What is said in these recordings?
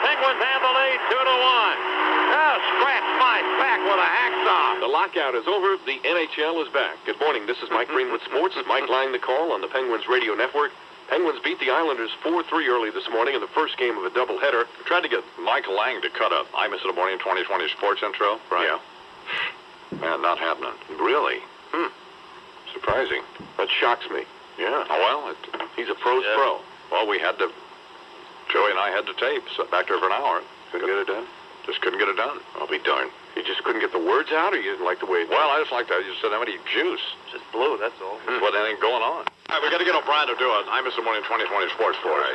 Penguins have the lead 2-1. Oh, scratch my back with a hacksaw. The lockout is over. The NHL is back. Good morning. This is Mike Green with Sports. Mike lying the call on the Penguins radio network. Penguins beat the Islanders 4-3 early this morning in the first game of a doubleheader. Tried to get Mike Lang to cut up Imus in the Morning 2020 Sports intro. Right. Yeah. Man, not happening. Really? Surprising. That shocks me. Yeah. Oh, well, He's a pro's pro. Well, Joey and I had to tape, so back there for an hour. Couldn't get it done? Just couldn't get it done. I'll be darned. You just couldn't get the words out, or you didn't like the way it Well, I just like that. You said how many juice. Just blue, that's all. What anything going on? All right, we got to get O'Brien to do it. Imus in the Morning 2020 Sports for us.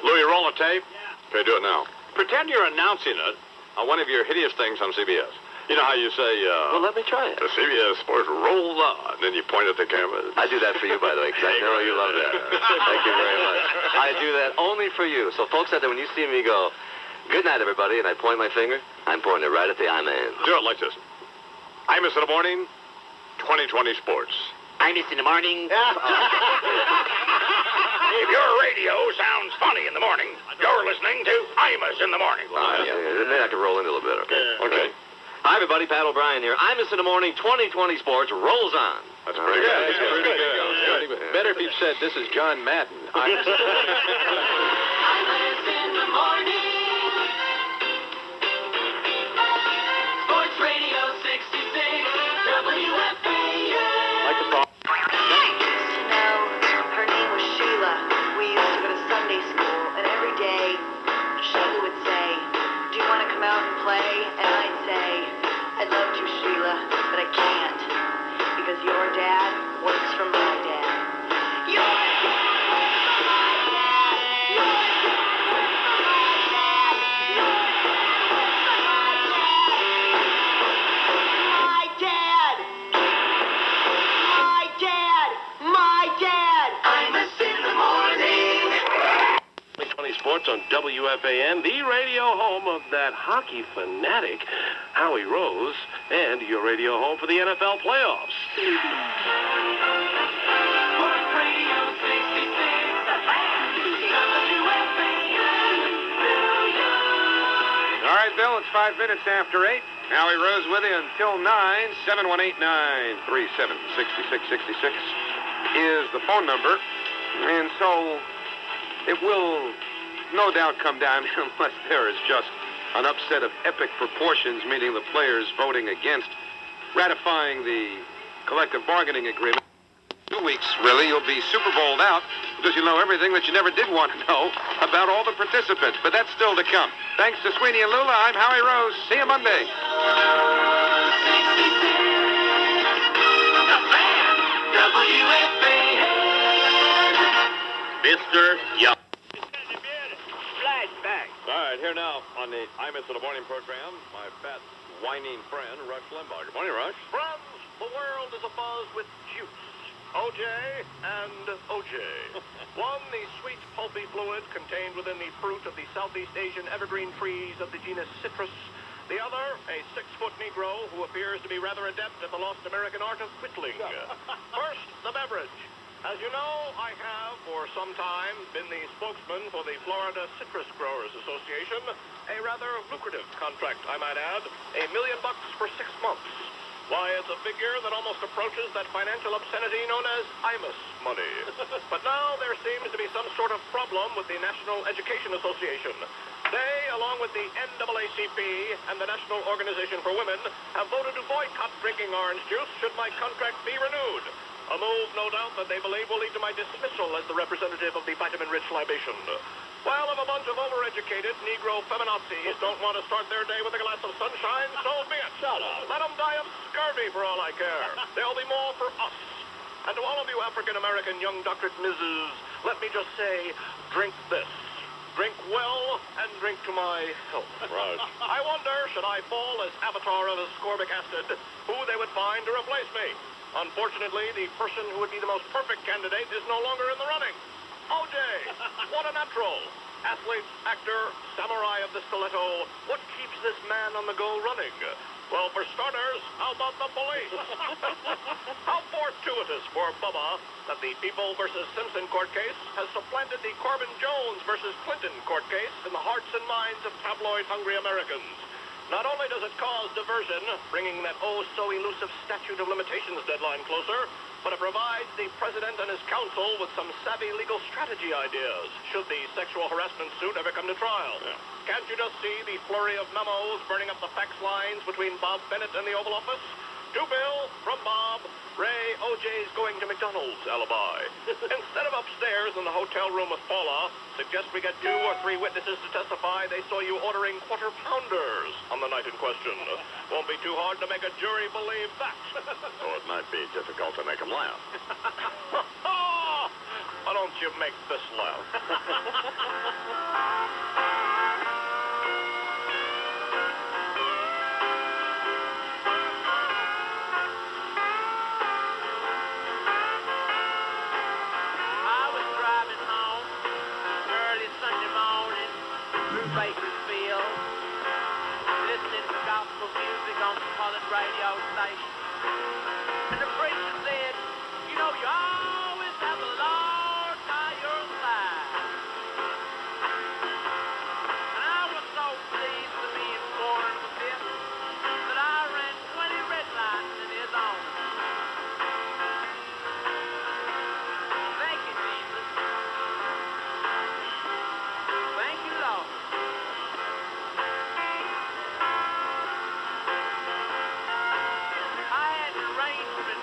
Lou, you rolling the tape? Yeah. Okay, do it now. Pretend you're announcing it on one of your hideous things on CBS. You know how you say, Well, let me try it. the CBS Sports rolls on, and then you point at the camera. I do that for you, by the way, because I know you love that. Thank you very much. I do that only for you. So folks out there, when you see me go, good night, everybody, and I point my finger, I'm pointing it right at the I-man. Do it like this. Imus in the Morning 2020 Sports. Imus in the morning. If your radio sounds funny in the morning, you're listening to Imus in the Morning. Then I can roll in a little bit, okay? Okay. Hi, everybody. Pat O'Brien here. Imus in the Morning 2020 Sports rolls on. That's pretty good. That's pretty good. Better if you said, this is John Madden. Imus in the morning. Sports Radio 66, WFAN. Like the song. Her name was Sheila. We used to go to Sunday school, and every day Sheila would say, do you want to come out and play? And I'd say, I'd love to, Sheila, but I can't, because your dad works for my dad. Your dad! Sports on WFAN, the radio home of that hockey fanatic, Howie Rose, and your radio home for the NFL playoffs. Sports Radio 66, WFAN, New York. All right, Bill, it's 5 minutes after 8. Howie Rose with you until 9. 718-937-6666 is the phone number. And so it will no doubt come down, unless there is just an upset of epic proportions, meaning the players voting against ratifying the collective bargaining agreement. 2 weeks, really, you'll be Super Bowled out because you'll know everything that you never did want to know about all the participants. But that's still to come. Thanks to Sweeney and Lula, I'm Howie Rose. See you Monday. Mr. Young. All right, here now on the Imus in the Morning program, my fat, whining friend, Rush Limbaugh. Good morning, Rush. Friends, the world is abuzz with juice. OJ and OJ. One, the sweet, pulpy fluid contained within the fruit of the Southeast Asian evergreen trees of the genus citrus. The other, a 6-foot Negro who appears to be rather adept at the lost American art of whittling. First, the beverage. As you know, I have, for some time, been the spokesman for the Florida Citrus Growers Association, a rather lucrative contract, I might add, $1 million for 6 months. Why, it's a figure that almost approaches that financial obscenity known as Imus money. But now there seems to be some sort of problem with the National Education Association. They, along with the NAACP and the National Organization for Women, have voted to boycott drinking orange juice should my contract be renewed. A move, no doubt, that they believe will lead to my dismissal as the representative of the vitamin-rich libation. Well, if a bunch of overeducated Negro feminazis don't want to start their day with a glass of sunshine, so be it. Shut up. Let them die of scurvy for all I care. There'll be more for us. And to all of you African-American young doctorate Mrs., let me just say, drink this. Drink well and drink to my health. Right. I wonder, should I fall as avatar of ascorbic acid, who they would find to replace me. Unfortunately, the person who would be the most perfect candidate is no longer in the running. OJ, what a natural. Athlete, actor, samurai of the stiletto. What keeps this man on the go running? Well, for starters, how about the police? How fortuitous for Bubba that the People versus Simpson court case has supplanted the Corbin Jones versus Clinton court case in the hearts and minds of tabloid-hungry Americans. Not only does it cause diversion, bringing that oh-so-elusive statute of limitations deadline closer, but it provides the president and his counsel with some savvy legal strategy ideas, should the sexual harassment suit ever come to trial. Yeah. Can't you just see the flurry of memos burning up the fax lines between Bob Bennett and the Oval Office? To Bill, from Bob, Ray, OJ's going to McDonald's alibi. Instead of upstairs in the hotel room with Paula, suggest we get 2 or 3 witnesses to testify they saw you ordering quarter pounders on the night in question. Won't be too hard to make a jury believe that. So it might be difficult to make them laugh. Why don't you make this laugh? I was driving home early Sunday morning through Bakersfield, listening to gospel music on the colored radio station. And the preacher said, you know, you always have the Lord by your side. And I was so pleased to be informed of this that I ran 20 red lights in his honor. Thank you, Jesus. Thank you, Lord. I had an arrangement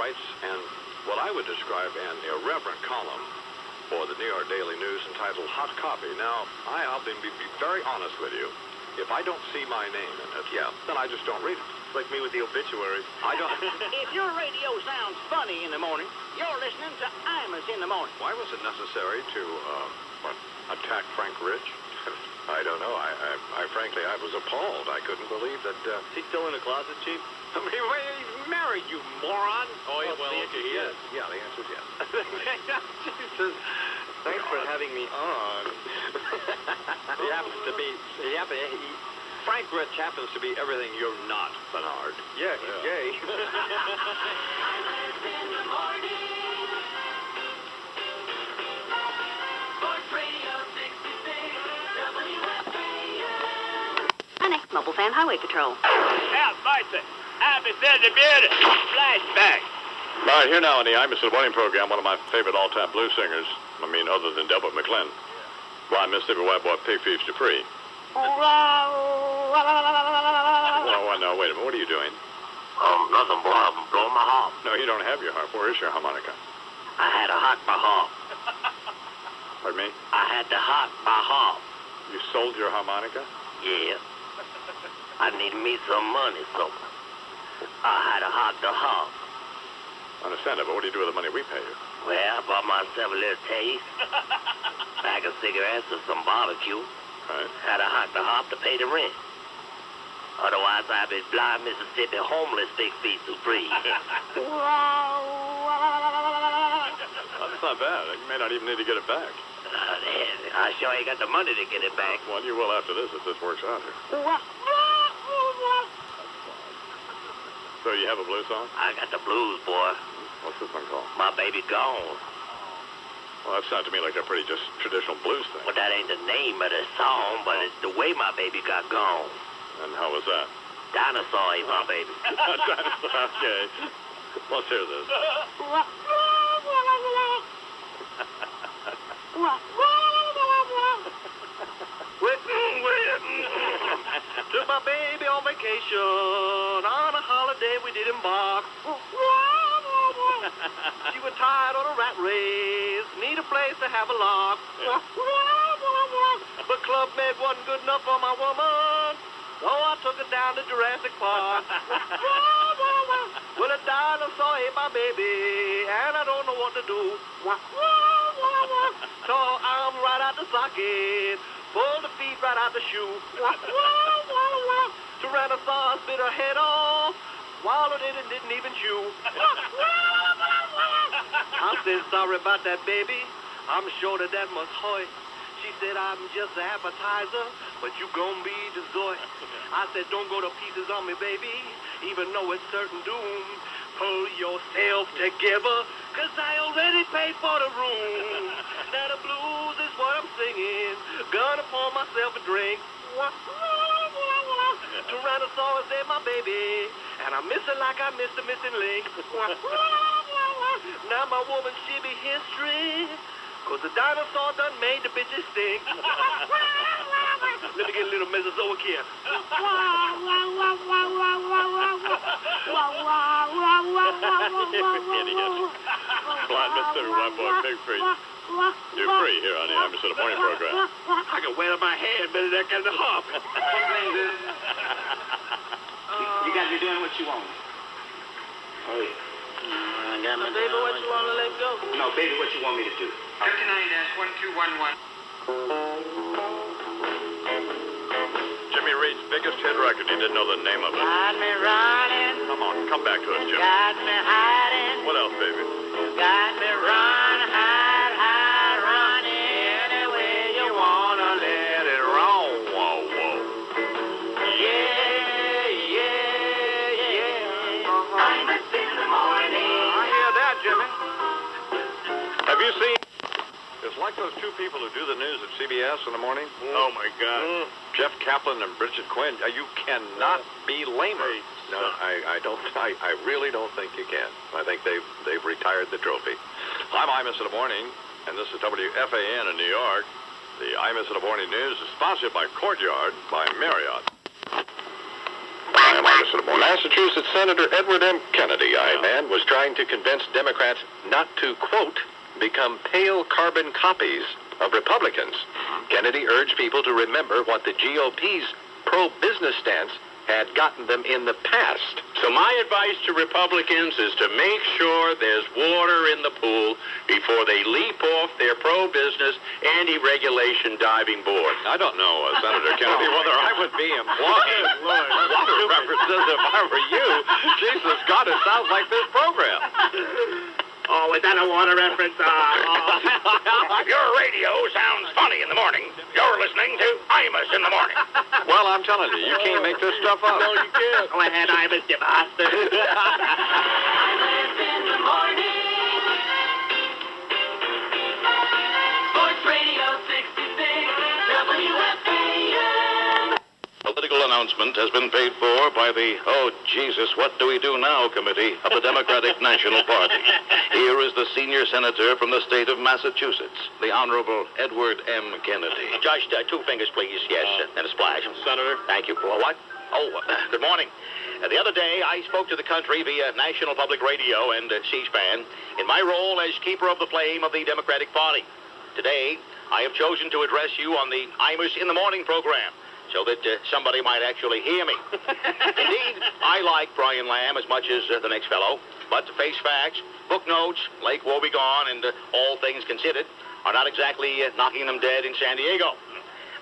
writes what I would describe an irreverent column for the New York Daily News entitled Hot Copy. Now, I'll be very honest with you. If I don't see my name in it, then I just don't read it. Like me with the obituaries. I don't. If your radio sounds funny in the morning, you're listening to Imus in the morning. Why was it necessary to attack Frank Rich? I don't know. I frankly, I was appalled. I couldn't believe that. Is he still in the closet, Chief? I mean, he's married, you moron. Oh, yeah, well, the answer he is is. Yeah, the answer is yes. Jesus. Thanks for having me on. Frank Rich happens to be everything you're not, Bernard. Yeah, he's gay. Mobile Fan Highway Patrol. Yeah, Spicer. Happy Thursday, beauty. Flashback. All right, here now on the Imus in the Morning program, one of my favorite all-time blues singers. I mean, other than Delbert McClin. Why, Mississippi White Boy Pig Thieves Dupree. Well, no, wait a minute. What are you doing? Nothing, boy. I'm blowing my harp. No, you don't have your harp. Where is your harmonica? I had to hawk my harp. Pardon me? I had to hawk my harp. You sold your harmonica? Yeah. I needed me some money, so I had to hawk the harp. I understand that, but what do you do with the money we pay you? Well, I bought myself a little taste, bag of cigarettes and some barbecue. Right. Had to hawk the harp to pay the rent. Otherwise, I'd be blind Mississippi homeless Big Feet Dupree. Well, that's not bad. You may not even need to get it back. I sure ain't got the money to get it back. Well, you will after this if this works out here. So you have a blues song? I got the blues, boy. What's this one called? My baby gone. Well, that sounds to me like a pretty just traditional blues thing. Well, that ain't the name of the song, but it's the way my baby got gone. And how was that? Dinosaur ain't my baby. Dinosaur, okay. Let's hear this. Took my baby on vacation. On a holiday we did embark. She was tired on a rat race. Need a place to have a lark. But Club Med wasn't good enough for my woman. So I took her down to Jurassic Park. Well, a dinosaur ate my baby, and I don't know what to do. So I'm right out the socket, pull the feet right out the shoe. Tyrannosaurus bit her head off, swallowed it and didn't even chew. I said sorry about that, baby. I'm sure that must hurt. She said, I'm just an appetizer, but you gon' be dessert. I said, don't go to pieces on me, baby, even though it's certain doom. Pull yourself together, 'cause I already paid for the room. Now the blues is what I'm singing, gonna pour myself a drink. Tyrannosaurus ate my baby, and I miss it like I missed a missing link. Now my woman, she be history, 'cause the dinosaur done made the bitches stink. Let me get a little Mesozoic here. Idiot. Blind Mississippi White Boy Pig Feet Dupree here on the Imus in the Morning program. I can wear my hand better than that kind of harp. You guys are doing what you want. Oh, yeah. Baby, what you want to let go? No, baby, what you want me to do? 39-1211. Jimmy Reed's biggest hit record. You didn't know the name of it. Got me running, Come on, come back to us, Jimmy. got me hiding, What else, baby? got me run, hide, run anywhere you wanna let it roll. Whoa, whoa. Yeah, yeah, yeah. Imus in the morning. I hear that, Jimmy. Have you seen? It's like those two people who do the news at CBS in the morning. Oh, my God. Jeff Kaplan and Bridget Quinn. You cannot be lamer. No, I really don't think you can. I think they've retired the trophy. I'm Imus in the Morning, and this is WFAN in New York. The Imus in the Morning News is sponsored by Courtyard by Marriott. a.m. Imus in the morning. Massachusetts Senator Edward M. Kennedy, man, was trying to convince Democrats not to, quote, become pale carbon copies of Republicans. Kennedy urged people to remember what the GOP's pro-business stance had gotten them in the past. So my advice to Republicans is to make sure there's water in the pool before they leap off their pro-business, anti-regulation diving board. I don't know, Senator Kennedy, whether I would be employing water references if I were you. Jesus, God, it sounds like this program. Oh, is that a water reference? Your radio sounds funny in the morning. You're listening to Imus in the morning. Well, I'm telling you, you can't make this stuff up. No, you can't. Go ahead, Imus, you bastard. Imus in the morning. Sports Radio 66, WFAN. Political announcement has been paid for by the Oh Jesus, What Do We Do Now Committee of the Democratic National Party. Here is the senior senator from the state of Massachusetts, the Honorable Edward M. Kennedy. Just 2 fingers, please. Yes, and a splash. Senator? Thank you. For what? Oh, good morning. The other day, I spoke to the country via National Public Radio and C-SPAN in my role as keeper of the flame of the Democratic Party. Today, I have chosen to address you on the Imus in the Morning program, so that somebody might actually hear me. Indeed, I like Brian Lamb as much as the next fellow, but to face facts, book notes, Lake Woebegone, and all things considered are not exactly knocking them dead in San Diego.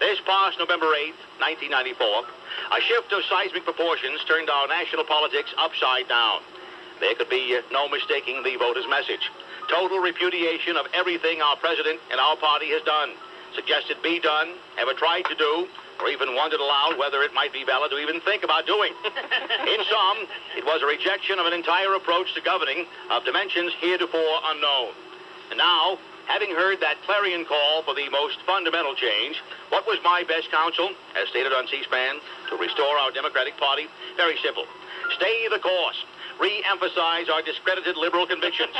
This past November 8th, 1994, a shift of seismic proportions turned our national politics upside down. There could be no mistaking the voters' message. Total repudiation of everything our president and our party has done, suggested be done, ever tried to do, or even wondered aloud whether it might be valid to even think about doing. In sum, it was a rejection of an entire approach to governing of dimensions heretofore unknown. And now, having heard that clarion call for the most fundamental change, what was my best counsel, as stated on C-SPAN, to restore our Democratic Party? Very simple. Stay the course. Re-emphasize our discredited liberal convictions.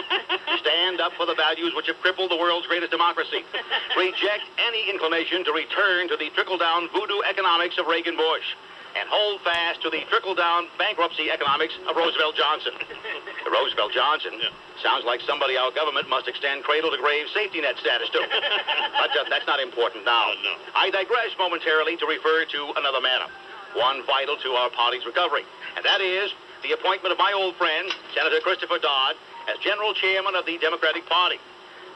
Stand up for the values which have crippled the world's greatest democracy. Reject any inclination to return to the trickle-down voodoo economics of Reagan Bush. And hold fast to the trickle-down bankruptcy economics of Roosevelt Johnson. Roosevelt Johnson sounds like somebody our government must extend cradle-to-grave safety net status to. But that's not important now. No. I digress momentarily to refer to another matter, one vital to our party's recovery, and that is the appointment of my old friend, Senator Christopher Dodd, as General Chairman of the Democratic Party.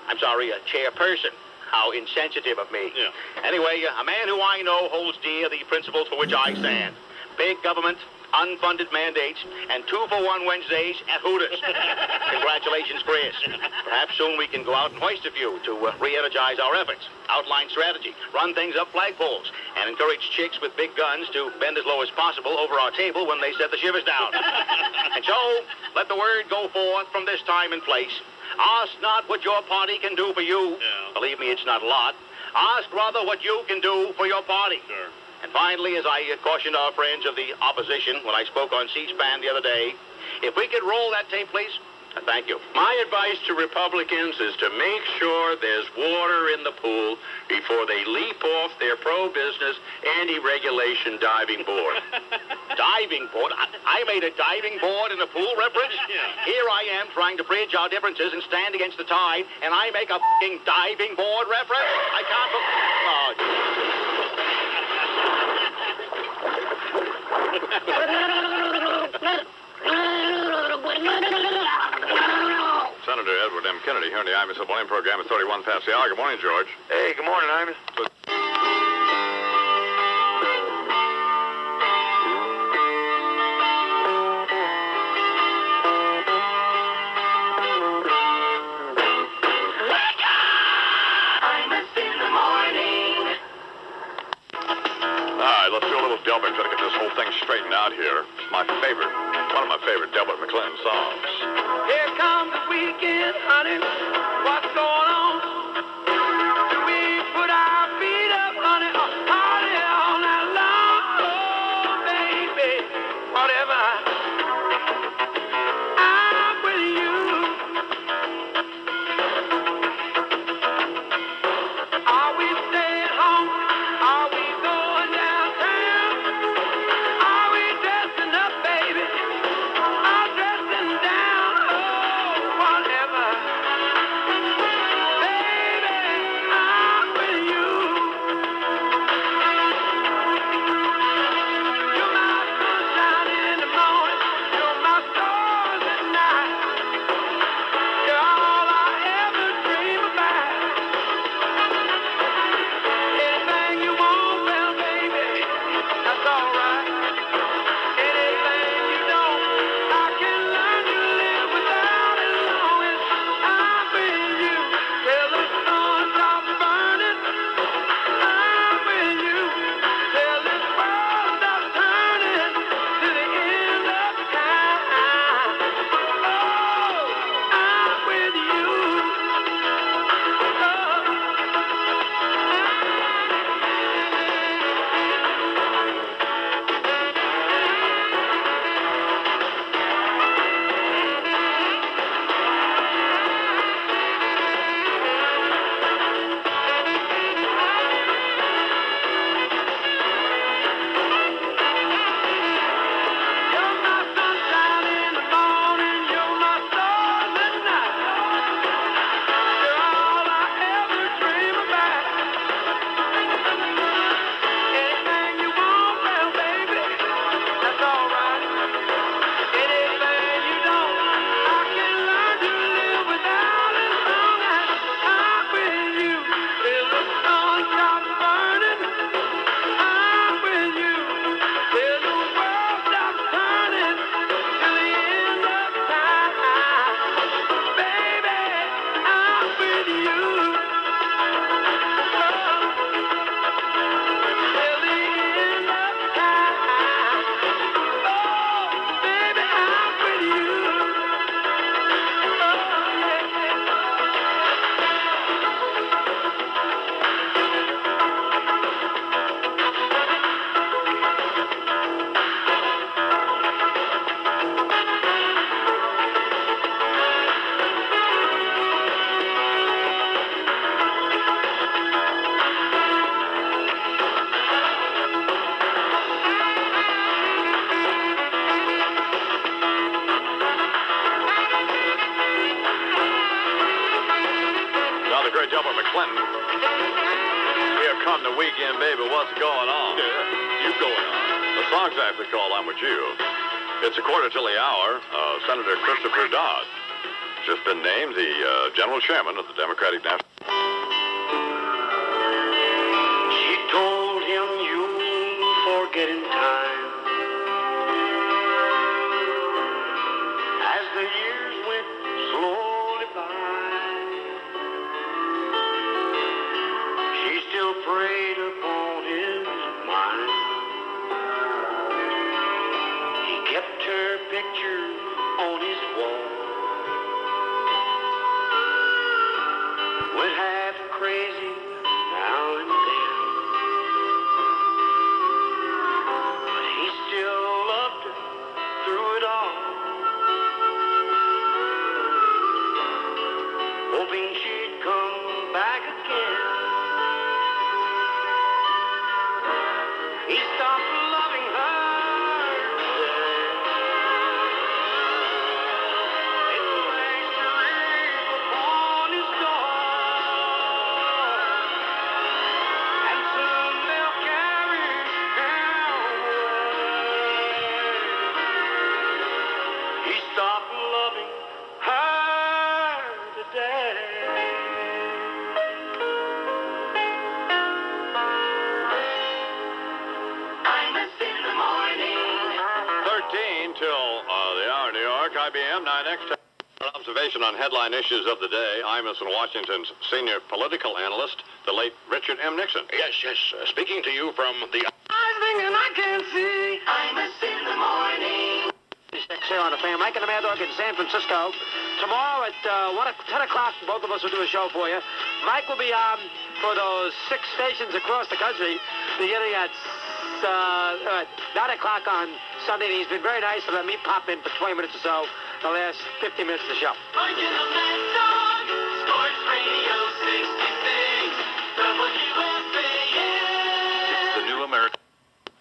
I'm sorry, chairperson. How insensitive of me. Yeah. Anyway, a man who I know holds dear the principles for which I stand. Big government, unfunded mandates, and 2-for-1 Wednesdays at Hooters. Congratulations, Chris. Perhaps soon we can go out and hoist a few to re-energize our efforts, outline strategy, run things up flagpoles, and encourage chicks with big guns to bend as low as possible over our table when they set the shivers down. And so, let the word go forth from this time and place. Ask not what your party can do for you. Yeah. Believe me, it's not a lot. Ask rather what you can do for your party. Sure. And finally, as I cautioned our friends of the opposition when I spoke on C-SPAN the other day, if we could roll that tape, please. Thank you. My advice to Republicans is to make sure there's water in the pool before they leap off their pro-business, anti-regulation diving board. Diving board? I made a diving board in a pool reference? Yeah. Here I am trying to bridge our differences and stand against the tide, and I make a f***ing diving board reference? I can't... Senator Edward M. Kennedy here in the Imus in the Morning program at 31 past the hour. Good morning, George. Hey, good morning, Imus. Imus in the morning. All right, let's do a little delving. Try to get this whole thing straightened out here. It's my favorite, one of my favorite Delbert McClellan songs. Here comes the weekend, honey. What's going on? Do we put our feet up, honey? Party all night long, oh, baby. Whatever. I'm with you. Are we staying home? Are we going downtown? Are we dressing up the great Delbert McClinton. Here come the weekend, baby. What's going on? You going on? The song's actually called I'm With You. It's a quarter till the hour. Senator Christopher Dodd just been named the general chairman of the Democratic National. She told him you'll forget in time. As the years went slowly by, she still preyed upon his mind. He kept her picture on his wall. Went half crazy now and then, but he still loved her through it all, hoping she'd come back again. He stopped loving her today. It placed a ring upon his door, and soon they'll carry him away. He stopped loving her today. Imus in the morning. 13 till the hour in New York. IBM 9X. An observation on headline issues of the day. Imus and Washington's senior political analyst, the late Richard M. Nixon. Yes. Speaking to you from the... I'm thinking I can't see. Imus in the morning. Here on the fan, Mike and the Mad Dog in San Francisco. Tomorrow at 10 o'clock, both of us will do a show for you. Mike will be on for those 6 stations across the country, beginning at 9 o'clock on Sunday. He's been very nice to let me pop in for 20 minutes or so, the last 15 minutes of the show. Mike and the Mad Dog, Sports Radio 66, WFAN. The new American.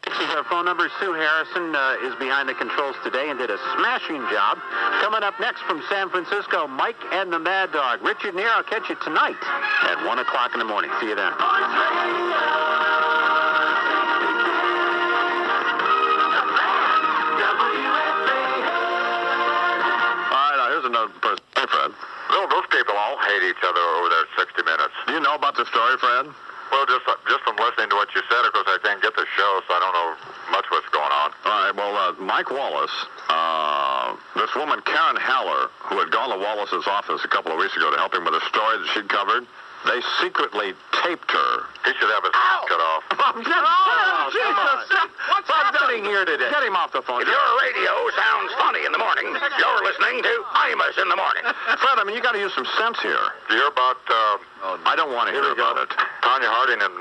This is our phone number. Sue Harrison is behind the controls today and did a smashing job. Coming up next from San Francisco, Mike and the Mad Dog. Richard Neer, I'll catch you tonight at 1 o'clock in the morning. See you then. All right, now here's another person. Hey, Fred. Those people all hate each other over there 60 Minutes. Do you know about the story, Fred? Well, just from listening to what you said, of course, I can't get the show, so I don't know much what's going on. All right, well, Mike Wallace, this woman, Karen Haller, who had gone to Wallace's office a couple of weeks ago to help him with a story that she'd covered, they secretly taped her. He should have his cut off. What's happening here today? Get him off the phone. If your radio sounds funny in the morning, you're listening to Imus in the morning. Fred, I mean, you got to use some sense here. Do you hear about I don't want to hear about it. Tanya Harding and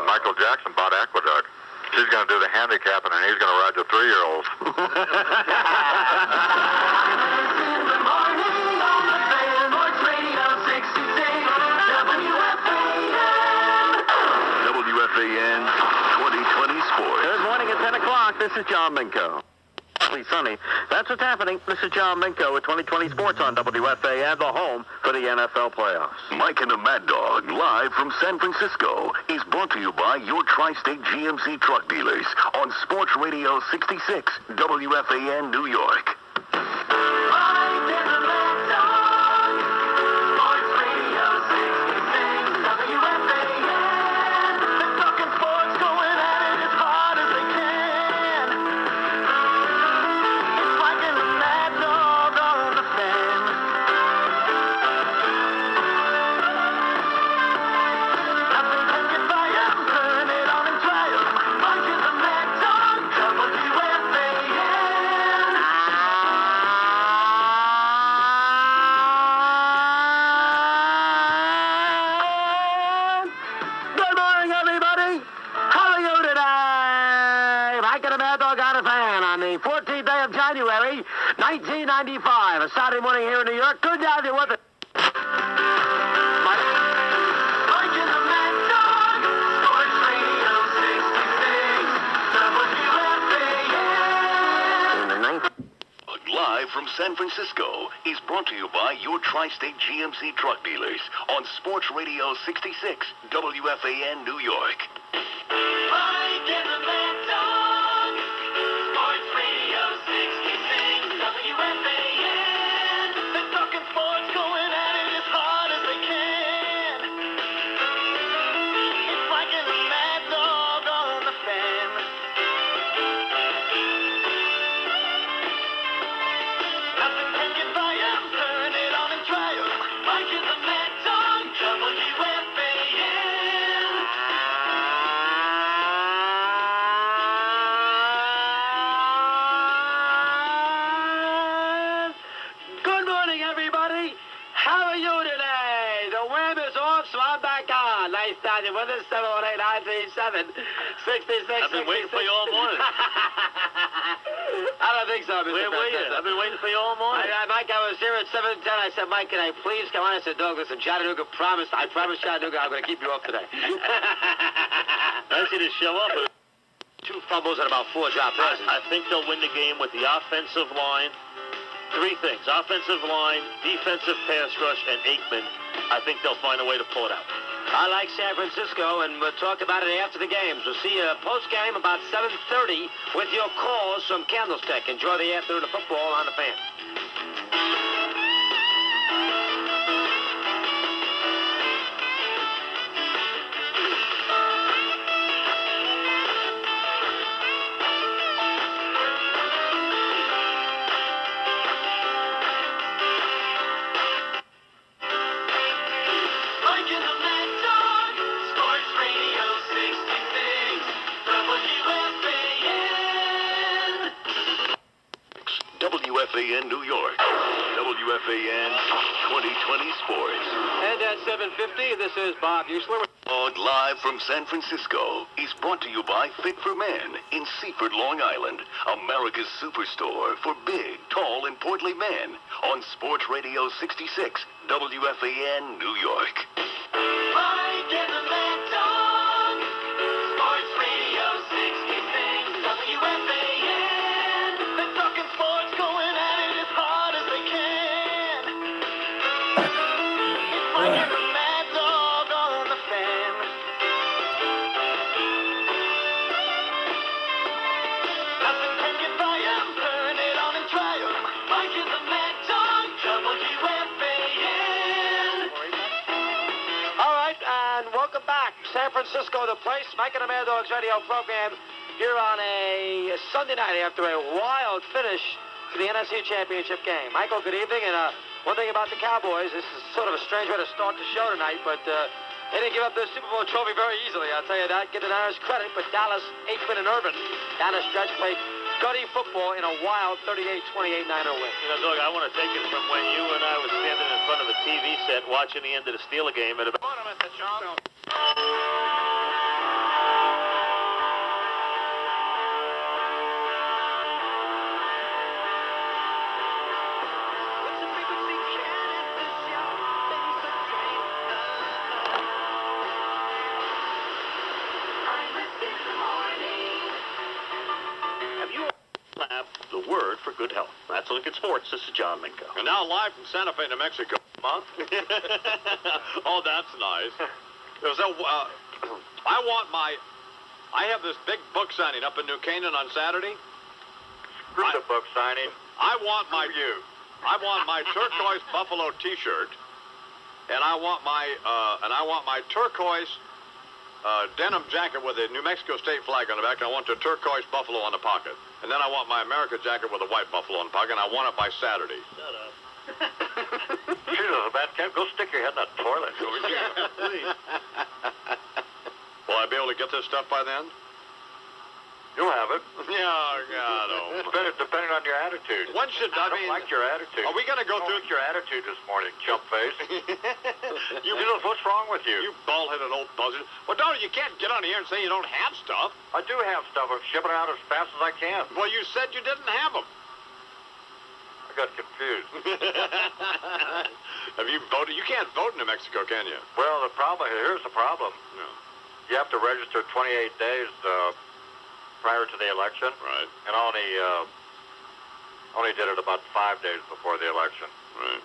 Michael Jackson bought Aqueduct? She's going to do the handicapping, and he's going to ride the 3-year-olds. In the morning on the fan, Sports Radio 66, WFAN 2020 Sports. Good morning at 10 o'clock. This is John Minko. Partly sunny. That's what's happening. This is John Minko with 2020 Sports on WFAN, the home for the NFL playoffs. Mike and the Mad Dog, live from San Francisco, is brought to you by your Tri-State GMC truck dealers on Sports Radio 66, WFAN, New York. Mike and the Mad Dog, Sports Radio 66, WFAN. They're talking sports, going at it as hard as they can. It's Mike and the Mad Dog on the fan. Nothing can get by 'em, turn it on and try 'em. Mike and the Mad Dog, WFAN. Good morning, everybody. How are you today? Mike and the Mad Dog on a fan on the 14th day of January, 1995. A Saturday morning here in New York. Good to have you with us. Mike and the Mad Dog, Sports Radio 66, WFAN. In the ninth. Live from San Francisco, is brought to you by your Tri-State GMC truck dealers on Sports Radio 66, WFAN New York. Mike and the Mad Dog. Sports Radio 66, WFAN. They're talking sports, going at it as hard as they can. It's Mike and the Mad Dog on the fan. Nothing can get by 'em, turn it on and try 'em. Mike and the Mad Dog, WFAN. Good morning, everybody. How are you today? The web is off, so I'm back on. Nice starting with us, 718-937-6666. I've been waiting for you all morning. I don't think so, Mr. President. I've been waiting for you all morning. Mike, I was here at 7:10. I said, Mike, can I please come on? I said, Doug, listen, Chattanooga promised. I promised Chattanooga I'm going to keep you up today. Nice you to show up. 2 fumbles and about 4 drop passes. I think they'll win the game with the offensive line. 3 things: offensive line, defensive pass rush, and Aikman. I think they'll find a way to pull it out. I like San Francisco, and we'll talk about it after the games. We'll see you post-game about 7:30 with your calls from Candlestick. Enjoy the afternoon of football on the fan. Mike and the Mad Dog, Sports Radio 66, WFAN. WFAN New York, WFAN 2020 Sports. And at 7:50, this is Bob Usler. Dog live from San Francisco is brought to you by Fit for Men in Seaford, Long Island, America's superstore for big, tall, and portly men on Sports Radio 66, WFAN New York. Mike and the Mad Dog, Sports Radio 66, WFAN. They're talking sports, going at it as hard as they can. It's Mike and the Mad Dog on the fan. Nothing can get by 'em, turn it on and try 'em. Mike and the Mad Dog, WFAN. All right, and welcome back. San Francisco, the place. Mike and the Mad Dogs radio program here on a Sunday night after a wild finish to the NFC Championship game. Michael, good evening. And one thing about the Cowboys, this is sort of a strange way to start the show tonight, but they didn't give up their Super Bowl trophy very easily. I'll tell you that. Give the Niners credit, but Dallas, Aikman, and Urban down the stretch played gutty football in a wild 38-28 Niner win. You know, Doug, I want to take it from when you and I was standing in front of a TV set watching the end of the Steeler game at about... Have you have the word for good health? That's Look at Sports. This is John Minko. And now live from Santa Fe, New Mexico. Month? Oh, that's nice. I have this big book signing up in New Canaan on Saturday. Screw the book signing. I want my turquoise buffalo T-shirt, and I want my turquoise denim jacket with a New Mexico state flag on the back. And I want the turquoise buffalo on the pocket, and then I want my America jacket with a white buffalo on the pocket. And I want it by Saturday. Shut up. Jesus, man, go stick your head in that toilet. Please. Will I be able to get this stuff by then? You'll have it. Yeah, God, oh. Depending on your attitude. When should I don't like your attitude. Are we going to go through your attitude this morning, chump face? Jesus, what's wrong with you? You bald-headed old buzzard. Well, you can't get on here and say you don't have stuff. I do have stuff. I'm shipping it out as fast as I can. Well, you said you didn't have them. I got confused. Have you voted? You can't vote in New Mexico, can you? Well, here's the problem. No. You have to register 28 days prior to the election. Right. And only did it about 5 days before the election. Right.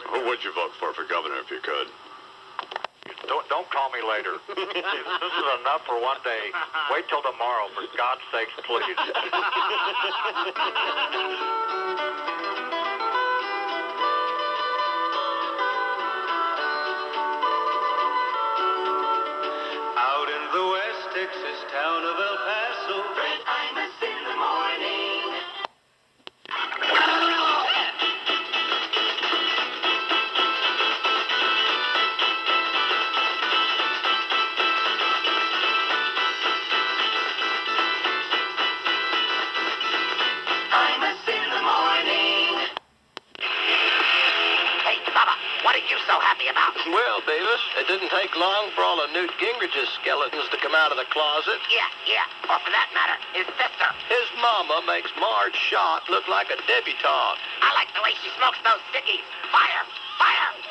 Who would you vote for governor if you could? Don't call me later. This is enough for one day. Wait till tomorrow, for God's sakes, please. Out in the West Texas town of El Paso, Fred Imus in the morning. Imus in the morning. Hey, Bubba, what are you so happy about? Well, Beavis, it didn't take long for all of Newt Gingrich's skeletons to come out of the closet. Yeah. Or for that matter, his sister. His mama makes Marge Schott look like a debutante. I like the way she smokes those stickies. Fire!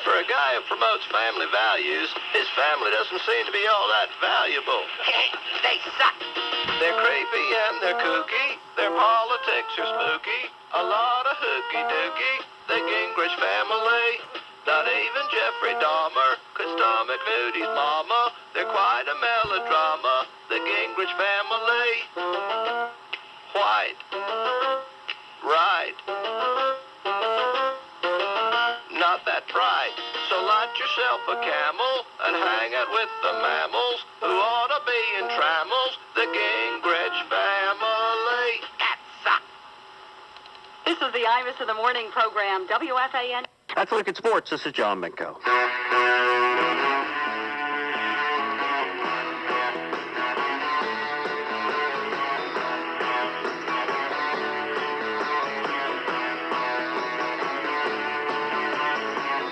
For a guy who promotes family values, his family doesn't seem to be all that valuable. They suck. They're creepy and they're kooky. Their politics are spooky. A lot of hooky-dooky. The Gingrich family. Not even Jeffrey Dahmer could stomach Nudie's mama. They're quite a melodrama. The Gingrich family. White. Right. Not that bright. So light yourself a camel and hang it with the mammals who ought to be in trammels. The Gingrich family. That sucks. This is the Imus in the Morning program, WFAN. That's a look at sports. This is John Minko.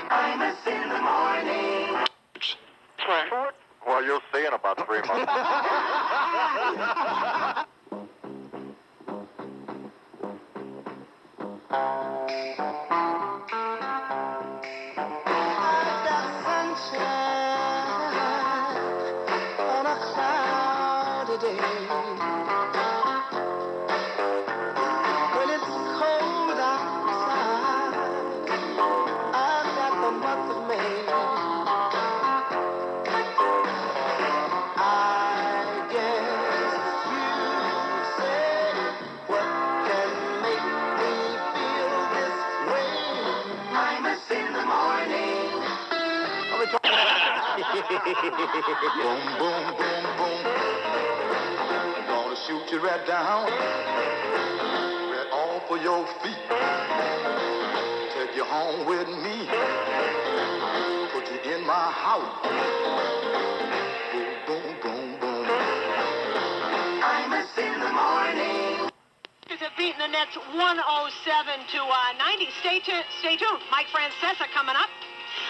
Imus in the morning. Well, you'll see in about 3 months. On a cloudy day, when it's cold outside, I've got the month of May. I guess you say, what can make me feel this way? Imus in the morning. Boom, boom, boom, boom. Gonna shoot you right down, right off of your feet. Take you home with me. Put you in my house. Boom, boom, boom, boom. Imus in the morning. Have beaten the Nets 107 to 90. Stay tuned. Mike Francesa coming up.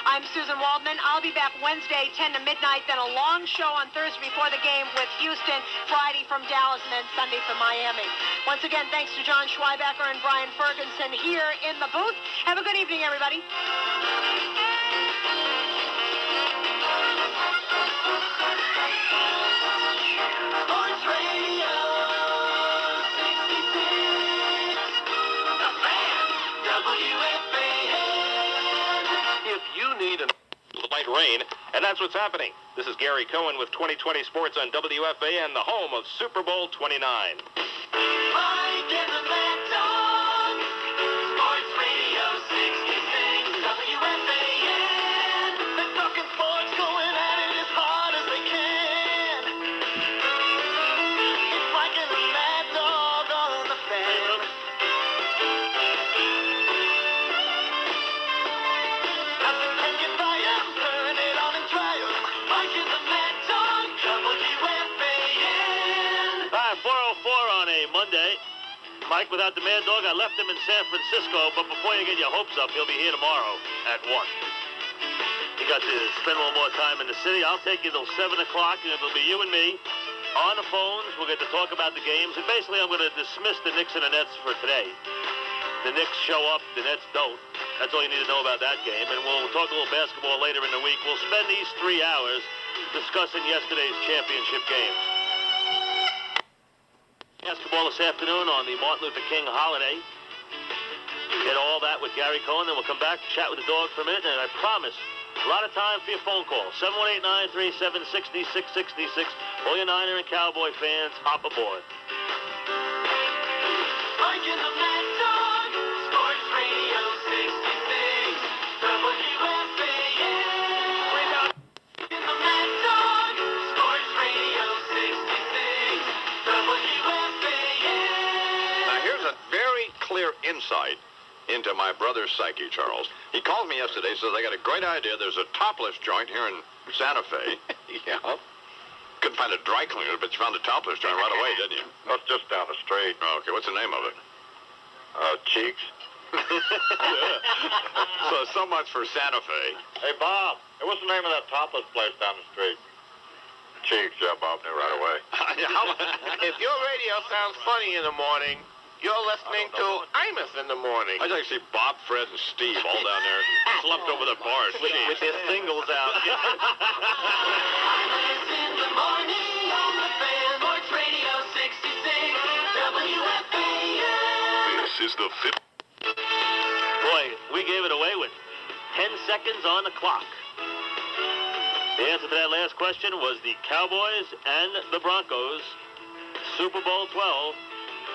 I'm Susan Waldman. I'll be back Wednesday, 10 to midnight, then a long show on Thursday before the game with Houston, Friday from Dallas, and then Sunday from Miami. Once again, thanks to John Schweibacher and Brian Ferguson here in the booth. Have a good evening, everybody. Sports Radio 66. The Fan, WFAN. If you need a light rain, and that's what's happening. This is Gary Cohen with 2020 Sports on WFAN, the home of Super Bowl 29. Mike and the Mad Dog. Sports Radio 66, WFAN. They're talking sports, going at it as hard as they can. It's Mike and the Mad Dog on the Fan. Nothing can get by 'em. Turn it on and try 'em. Mike and the Mad Dog, WFAN. Hi, 4:04 on a Monday. Mike, without the Mad Dog, I left him in San Francisco, but before you get your hopes up, he'll be here tomorrow at 1. You got to spend a little more time in the city. I'll take you till 7 o'clock, and it'll be you and me on the phones. We'll get to talk about the games, and basically I'm going to dismiss the Knicks and the Nets for today. The Knicks show up, the Nets don't. That's all you need to know about that game, and we'll talk a little basketball later in the week. We'll spend these 3 hours discussing yesterday's championship games. Basketball this afternoon on the Martin Luther King holiday. Get all that with Gary Cohen, then we'll come back, chat with the dog for a minute, and I promise, a lot of time for your phone call. 718-937-6666. All your Niner and Cowboy fans, hop aboard. Mike and the Mad Dog, Sports Radio 66, WFAN. Mike and the Mad Dog, Sports Radio 66, WFAN. Now, here's a very clear insight into my brother's psyche, Charles. He called me yesterday, says, I got a great idea. There's a topless joint here in Santa Fe. Yeah. Couldn't find a dry cleaner, but you found a topless joint right away, didn't you? That's just down the street. Okay, what's the name of it? Cheeks. So much for Santa Fe. Hey, Bob, what's the name of that topless place down the street? Cheeks, yeah, Bob knew right away. If your radio sounds funny in the morning, you're listening to Imus in the morning. I just see Bob, Fred, and Steve all down there slumped over the bar. With their singles out. Imus in the morning on the fan. Sports Radio 66, WFAN. This is the fifth. Boy, we gave it away with 10 seconds on the clock. The answer to that last question was the Cowboys and the Broncos, Super Bowl 12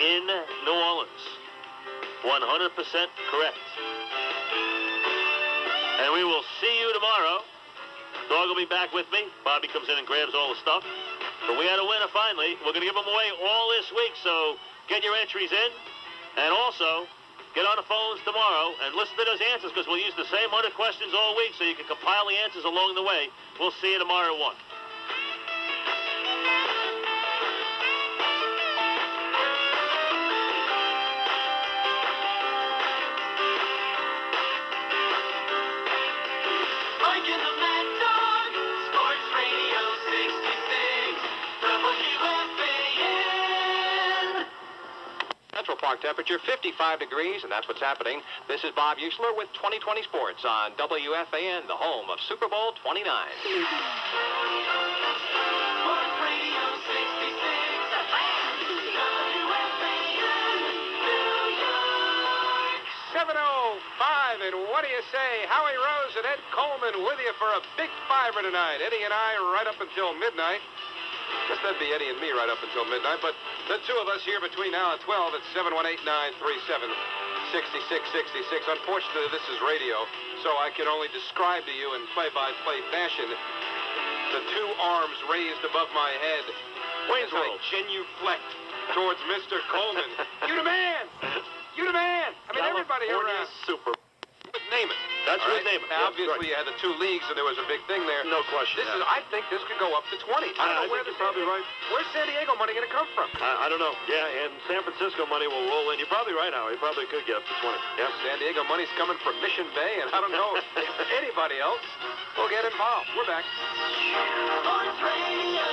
in New Orleans. 100% correct. And we will see you tomorrow. Dog will be back with me. Bobby comes in and grabs all the stuff. But we had a winner finally. We're going to give them away all this week, so get your entries in. And also, get on the phones tomorrow and listen to those answers, because we'll use the same 100 questions all week so you can compile the answers along the way. We'll see you tomorrow at 1. Mike and the Mad Dog, Sports Radio 66, WFAN. Central Park temperature 55 degrees, and that's what's happening. This is Bob Usler with 2020 Sports on WFAN, the home of Super Bowl 29. Sports Radio 66, WFAN, New York. 7:05, and what do you say? Howie Rose and Ed Coleman with you for a big fiver tonight. Eddie and I right up until midnight. Guess that'd be Eddie and me right up until midnight, but the two of us here between now and 12 at 718-937-6666. Unfortunately, this is radio, so I can only describe to you in play-by-play fashion the two arms raised above my head. Wayne's I genuflect towards Mr. Coleman. You the man! You the man! I mean, everybody around. Super. Name it. That's all what name it. Now, Yeah, obviously, you had the two leagues, and there was a big thing there. No question. I think this could go up to 20. I don't know where you're probably right. Where's San Diego money going to come from? I don't know. Yeah, and San Francisco money will roll in. You're probably right, Howard. You probably could get up to 20. Yeah, San Diego money's coming from Mission Bay, and I don't know if anybody else will get involved. We're back. Sports Radio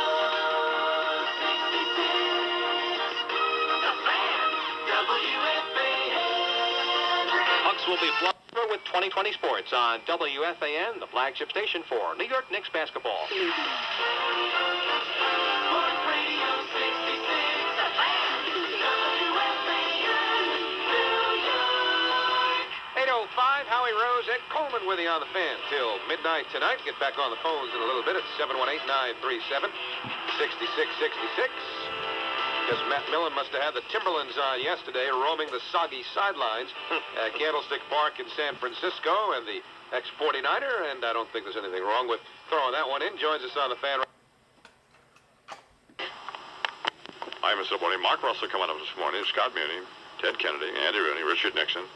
66, The Fan, WFAN. Bucks will be flying with 2020 Sports on WFAN, the flagship station for New York Knicks basketball. Sports Radio 66, The Fan, WFAN, New York. 8:05, Howie Rose, Ed Coleman with you on the fan till midnight tonight. Get back on the phones in a little bit at 718-937-6666. Guess Matt Millen must have had the Timberlands on yesterday, roaming the soggy sidelines at Candlestick Park in San Francisco, and the ex-49er, and I don't think there's anything wrong with throwing that one in. Joins us on the fan. Hi, Mr. Morning. Mark Russell coming up this morning. Scott Muni, Ted Kennedy, Andy Rooney, Richard Nixon,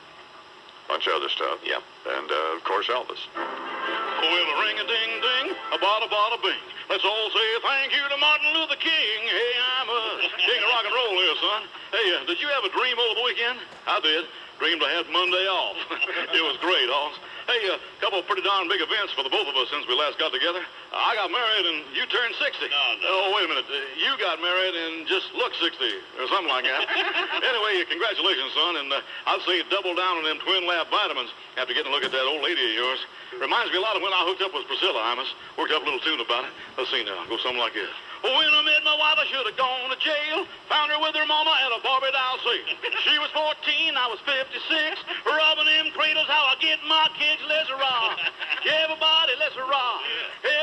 bunch of other stuff. Yeah. And, of course, Elvis. Well, a ring-a-ding-ding, a bada-bada-bing. Let's all say thank you to Martin Luther King. Hey, I'm a king of rock and roll here, son. Hey, did you have a dream over the weekend? I did. Dreamed I had Monday off. It was great, Hoss. Hey, a couple of pretty darn big events for the both of us since we last got together. I got married and you turned 60. No. Oh, wait a minute. You got married and just looked 60 or something like that. Anyway, congratulations, son. And I'd say double down on them Twin Lab vitamins after getting a look at that old lady of yours. Reminds me a lot of when I hooked up with Priscilla, Imus. Worked up a little tune about it. Let's see now. Go something like this. When I met my wife, I should have gone to jail. Found her with her mama at a Barbie doll sale. She was 14, I was 56. Robbing them cradles, how I get my kicks. Let's rock. Everybody, let's rock.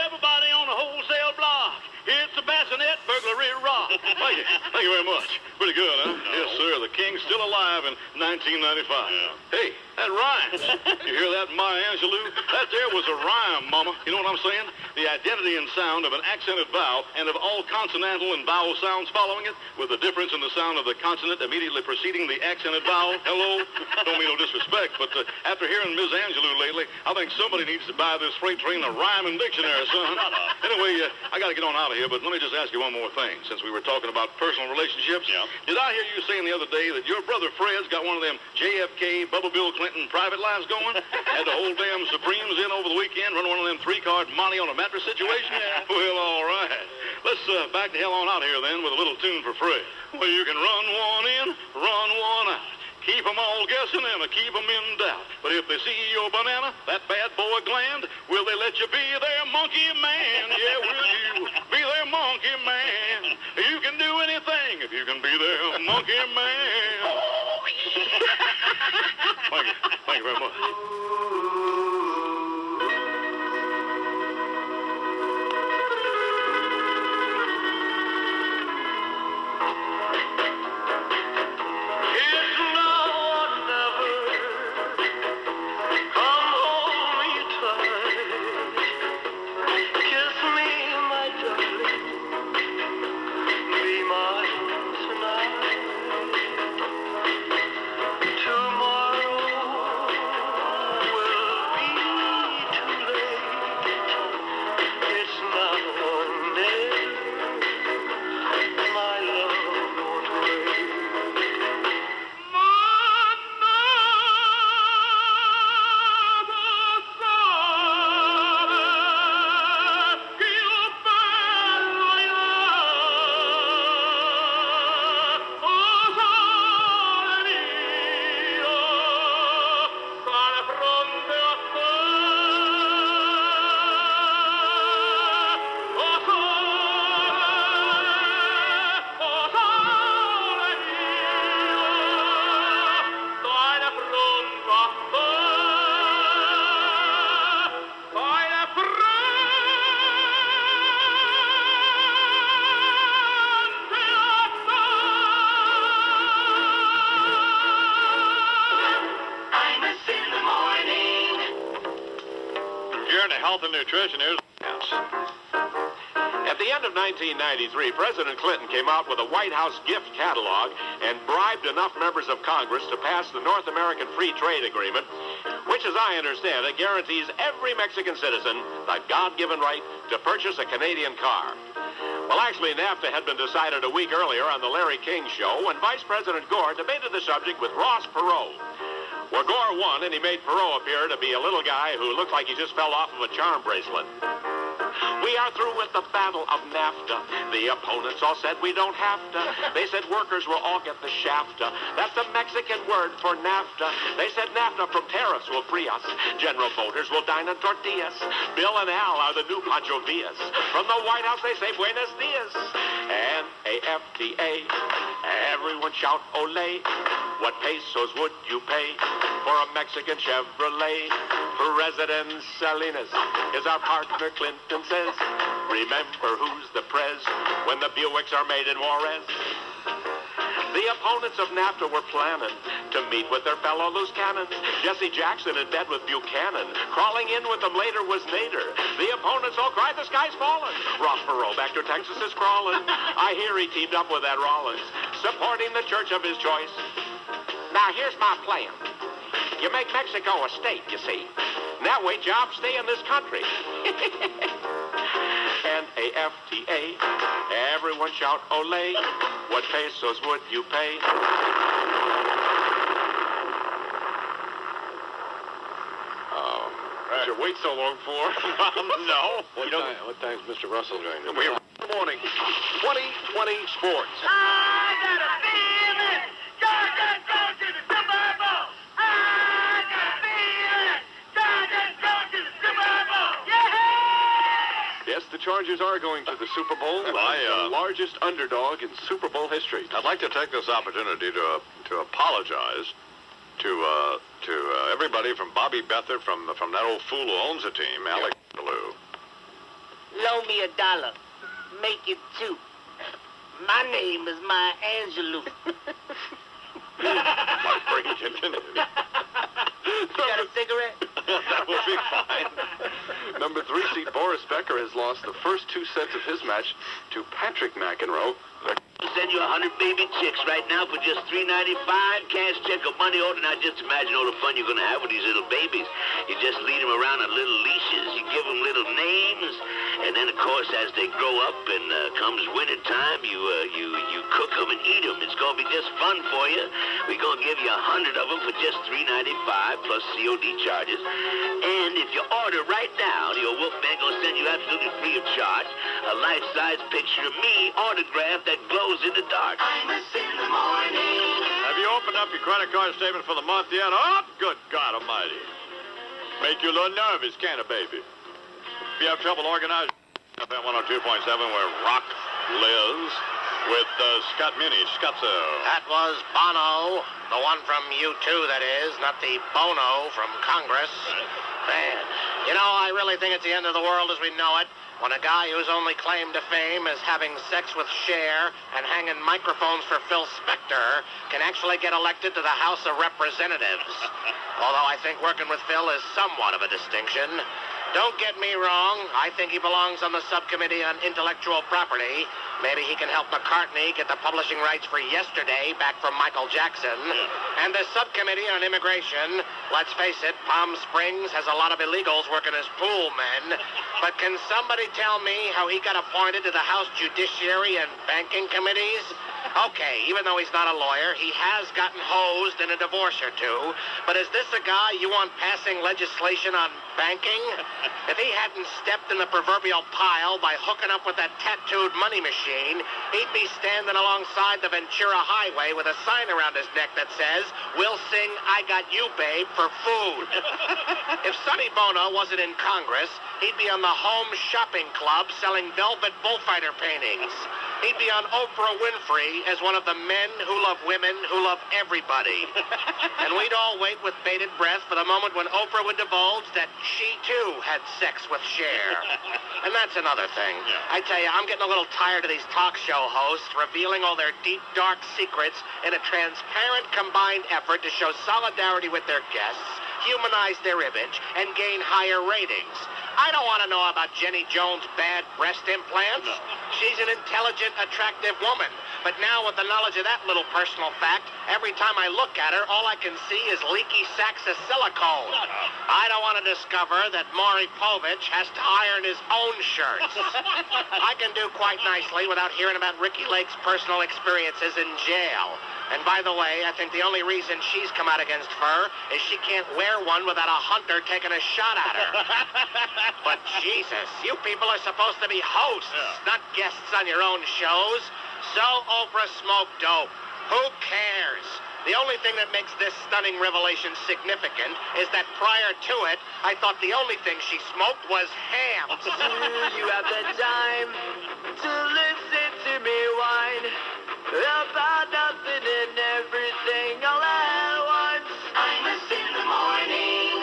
Everybody on the wholesale block. It's a bassinet burglary rock. Thank you. Thank you very much. Pretty good, huh? Yes, sir. The king's still alive in 1995. Hey, that rhymes. You hear that, Maya Angelou? That there was a rhyme, Mama. You know what I'm saying? The identity and sound of an accented vowel and of all consonantal and vowel sounds following it, with the difference in the sound of the consonant immediately preceding the accented vowel. Hello? Don't mean no disrespect, but after hearing Ms. Angelou lately, I think somebody needs to buy this freight train a rhyming dictionary, son. Anyway, I got to get on out of here, but let me just ask you one more thing, since we were talking about personal relationships. Yeah. Did I hear you saying the other day that your brother Fred's got one of them JFK, Bubba Bill Clinton private lives going? Had the whole damn Supremes in over the weekend, running one of them three-card Monty on a mattress situation? Well, all right. Let's back the hell on out here then with a little tune for Fred. Well, you can run one in, run one out. Keep 'em all guessing and keep 'em in doubt. But if they see your banana, that bad boy gland, will they let you be their monkey man? Yeah, will you be their monkey man? You can do anything if you can be their monkey man. Thank you. Thank you very much. Health and nutrition is. At the end of 1993, President Clinton came out with a White House gift catalog and bribed enough members of Congress to pass the North American Free Trade Agreement, which, as I understand it, guarantees every Mexican citizen the God-given right to purchase a Canadian car. Well, actually, NAFTA had been decided a week earlier on the Larry King Show when Vice President Gore debated the subject with Ross Perot. Well, Gore won, and he made Perot appear to be a little guy who looked like he just fell off of a charm bracelet. We are through with the battle of NAFTA. The opponents all said we don't have to. They said workers will all get the shaft. That's the Mexican word for NAFTA. They said NAFTA from tariffs will free us. General Motors will dine on tortillas. Bill and Al are the new Pancho Villas. From the White House they say buenos dias. NAFTA. Everyone shout ole. What pesos would you pay for a Mexican Chevrolet? President Salinas is our partner, Clinton says. Remember who's the prez when the Buicks are made in Juarez. The opponents of NAFTA were planning to meet with their fellow loose cannons. Jesse Jackson in bed with Buchanan. Crawling in with them later was Nader. The opponents all cried, the sky's falling. Ross Perot back to Texas is crawling. I hear he teamed up with Ed Rollins, supporting the church of his choice. Now, here's my plan. You make Mexico a state, you see. And that way, jobs stay in this country. NAFTA. Everyone shout, ole. What pesos would you pay? Oh, Did you wait so long for? No. What time's Mr. Russell going to be? Good morning. 2020 Sports. I got a feeling Georgia's going to the Super Bowl. I got a feeling Georgia's going to the Super Bowl. Yeah! Yes, the Chargers are going to the Super Bowl. The largest underdog in Super Bowl history. I'd like to take this opportunity to apologize to everybody from Bobby Beathard, from that old fool who owns the team, Alex Lou. Loan me $1. Make it 2. My name is Maya Angelou. Got a cigarette? That will be fine. Number 3 seed Boris Becker has lost the first 2 sets of his match to Patrick McEnroe. I'll send you 100 baby chicks right now for just $3.95. Cash, check, or money order. Now just imagine all the fun you're going to have with these little babies. You just lead them around on little leashes. You give them little names. And then, of course, as they grow up and comes winter time, you cook them and eat them. It's going to be just fun for you. We're going to give you 100 of them for just $3.95 plus COD charges. And if you order right now, your Wolfman going to send you absolutely free of charge a life-size picture of me autographed that glows in the dark. Imus in the morning. Have you opened up your credit card statement for the month yet? Oh, good God Almighty. Make you a little nervous, can't it, baby? If you have trouble organizing, FM 102.7, where rock lives, with Scott Muni. Scotzo. That was Bono, the one from U2, that is, not the Bono from Congress. Man, you know, I really think it's the end of the world as we know it when a guy whose only claim to fame is having sex with Cher and hanging microphones for Phil Spector can actually get elected to the House of Representatives. Although I think working with Phil is somewhat of a distinction. Don't get me wrong, I think he belongs on the subcommittee on intellectual property. Maybe he can help McCartney get the publishing rights for Yesterday back from Michael Jackson. And the subcommittee on immigration, let's face it, Palm Springs has a lot of illegals working as pool men. But can somebody tell me how he got appointed to the House Judiciary and Banking Committees? Okay, even though he's not a lawyer, he has gotten hosed in a divorce or two. But is this a guy you want passing legislation on banking? If he hadn't stepped in the proverbial pile by hooking up with that tattooed money machine, he'd be standing alongside the Ventura Highway with a sign around his neck that says, "We'll sing I Got You, Babe, for food." If Sonny Bono wasn't in Congress, he'd be on the Home Shopping Club selling velvet bullfighter paintings. He'd be on Oprah Winfrey as one of the men who love women who love everybody. And we'd all wait with bated breath for the moment when Oprah would divulge that she, too, had sex with Cher. And that's another thing. I tell you, I'm getting a little tired of these talk show hosts revealing all their deep, dark secrets in a transparent, combined effort to show solidarity with their guests, humanize their image, and gain higher ratings. I don't want to know about Jenny Jones' bad breast implants. No. She's an intelligent, attractive woman. But now with the knowledge of that little personal fact, every time I look at her, all I can see is leaky sacks of silicone. I don't want to discover that Maury Povich has to iron his own shirts. I can do quite nicely without hearing about Ricky Lake's personal experiences in jail. And by the way, I think the only reason she's come out against Fur is she can't wear one without a hunter taking a shot at her. But Jesus, you people are supposed to be hosts, not guests on your own shows. So Oprah smoked dope. Who cares? The only thing that makes this stunning revelation significant is that prior to it, I thought the only thing she smoked was hams. You have the time to listen to me whine about nothing and everything all at once. Imus in the morning.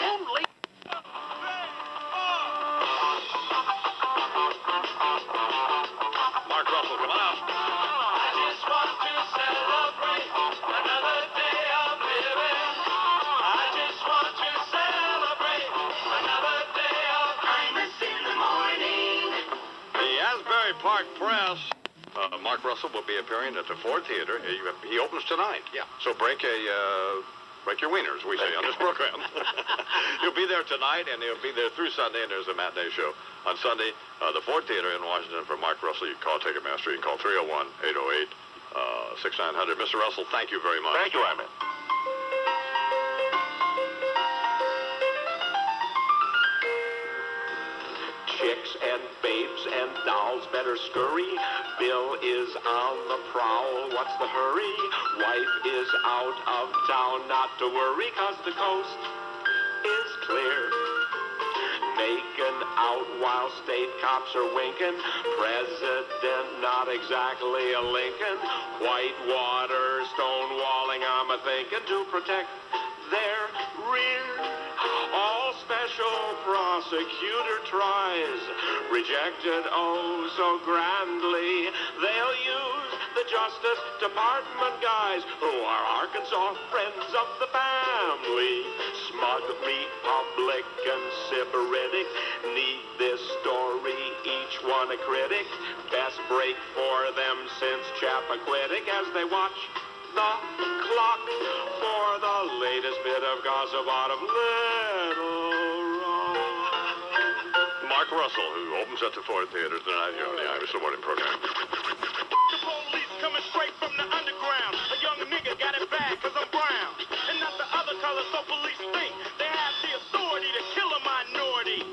Mark Russell, come on out. I just want to celebrate another day of living. I just want to celebrate another day of Imus in the morning. The Asbury Park Press. Mark Russell will be appearing at the Ford Theater. He opens tonight. Yeah. So break your wieners, we say, on this program. He'll be there tonight, and he'll be there through Sunday, and there's a matinee show on Sunday. The Ford Theater in Washington. For Mark Russell, you can call Ticketmaster. You can call 301-808-6900. Mr. Russell, thank you very much. Thank you, Imus. chicks and babes and dolls better scurry. Bill is on the prowl, what's the hurry? Wife is out of town, not to worry, 'cause the coast is clear. Making out while state cops are winking. President, not exactly a Lincoln. Whitewater, stonewalling, I'm a-thinking, to protect their rear. All special prosecutor tries, rejected oh so grandly. They'll use the Justice Department guys, who are Arkansas friends of the family. Smug Republican Sybaritic need this story, each one a critic. Best break for them since Chappaquiddick as they watch the clock for the latest bit of gossip out of Little Rock. Mark Russell, who opens at the Ford Theater tonight here on the Imus in the Morning program. The police coming straight from the underground. A young nigga got it bad 'cause I'm brown. And not the other color, so police think they have the authority to kill a minority.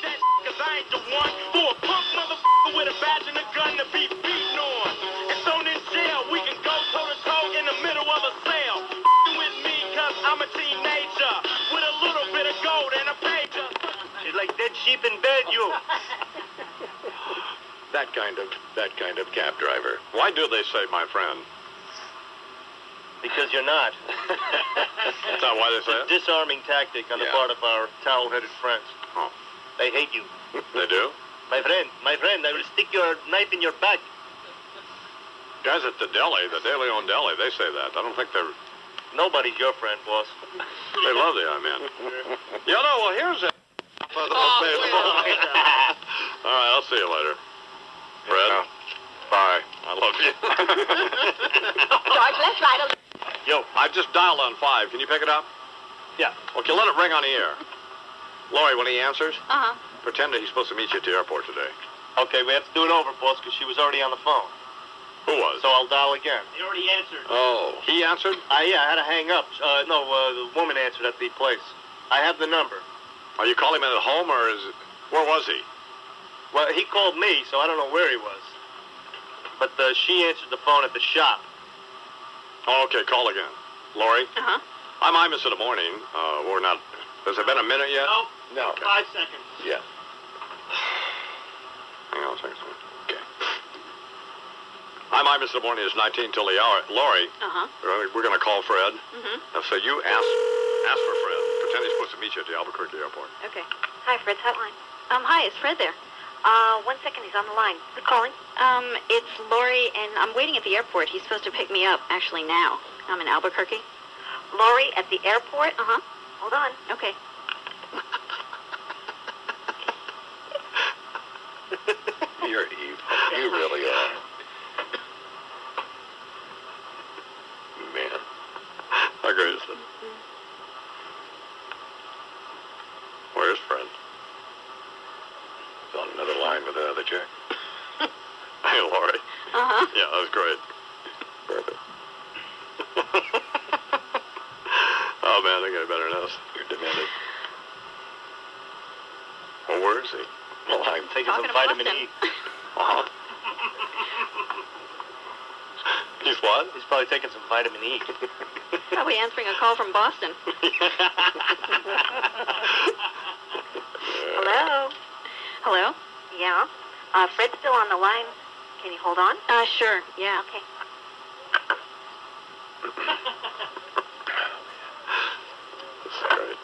That 'cause I ain't the one for a punk motherfucker with a badge and a gun to be beaten on. And thrown in jail, we can go toe-to-toe in the middle of a cell. With me 'cause I'm a teenager with a little bit of gold and a pager. She's like dead sheep in bed, you. That kind of cab driver. Why do they say my friend? Because you're not. That's not why they say It's a it? disarming tactic on the part of our towel-headed friends. Oh. They hate you. They do? My friend, I will stick your knife in your back. Guys at the deli, the De Leon Deli, they say that. I don't think they're... Nobody's your friend, boss. They love the I man. You know, well, here's it. All right, I'll see you later. Fred, bye. I love you. George, let's ride a... Yo, I just dialed on 5. Can you pick it up? Yeah. Okay, let it ring on the air. Lori, when he answers, Uh-huh. pretend that he's supposed to meet you at the airport today. Okay, we have to do it over, boss, because she was already on the phone. Who was? So I'll dial again. He already answered. Oh, he answered? Yeah, I had to hang up. The woman answered at the place. I have the number. Are you calling him at home, or is it... Where was he? Well, he called me, so I don't know where he was. But she answered the phone at the shop. Oh, okay, call again. Lori? Uh-huh. I'm Imus in the Morning. We're not... Has it been a minute yet? Nope. No. Okay. 5 seconds. Yeah. Hang on a second. Okay. I'm Imus in the Morning. It's 19 till the hour. Lori, Uh-huh. we're going to call Fred. Mm-hmm. Now, so you ask for Fred. Pretend he's supposed to meet you at the Albuquerque airport. Okay. Hi, Fred's hotline. Hi, is Fred there? 1 second, he's on the line. Who's calling? It's Lori, and I'm waiting at the airport. He's supposed to pick me up, actually, now. I'm in Albuquerque. Lori, at the airport? Uh-huh. Hold on. Okay. You're evil. You really are. Man. How great is it? Where's Fred? He's on another line with another chick. Hey, Lori. Uh-huh. Yeah, that was great. Perfect. Oh, man, they got better than this. You're demented. Well, where is he? Well, I'm Taking some vitamin E. Uh-huh. He's what? He's probably taking some vitamin E. Probably answering a call from Boston. Hello? Hello? Yeah? Fred's still on the line. Can you hold on? Sure, yeah. Okay. This is great.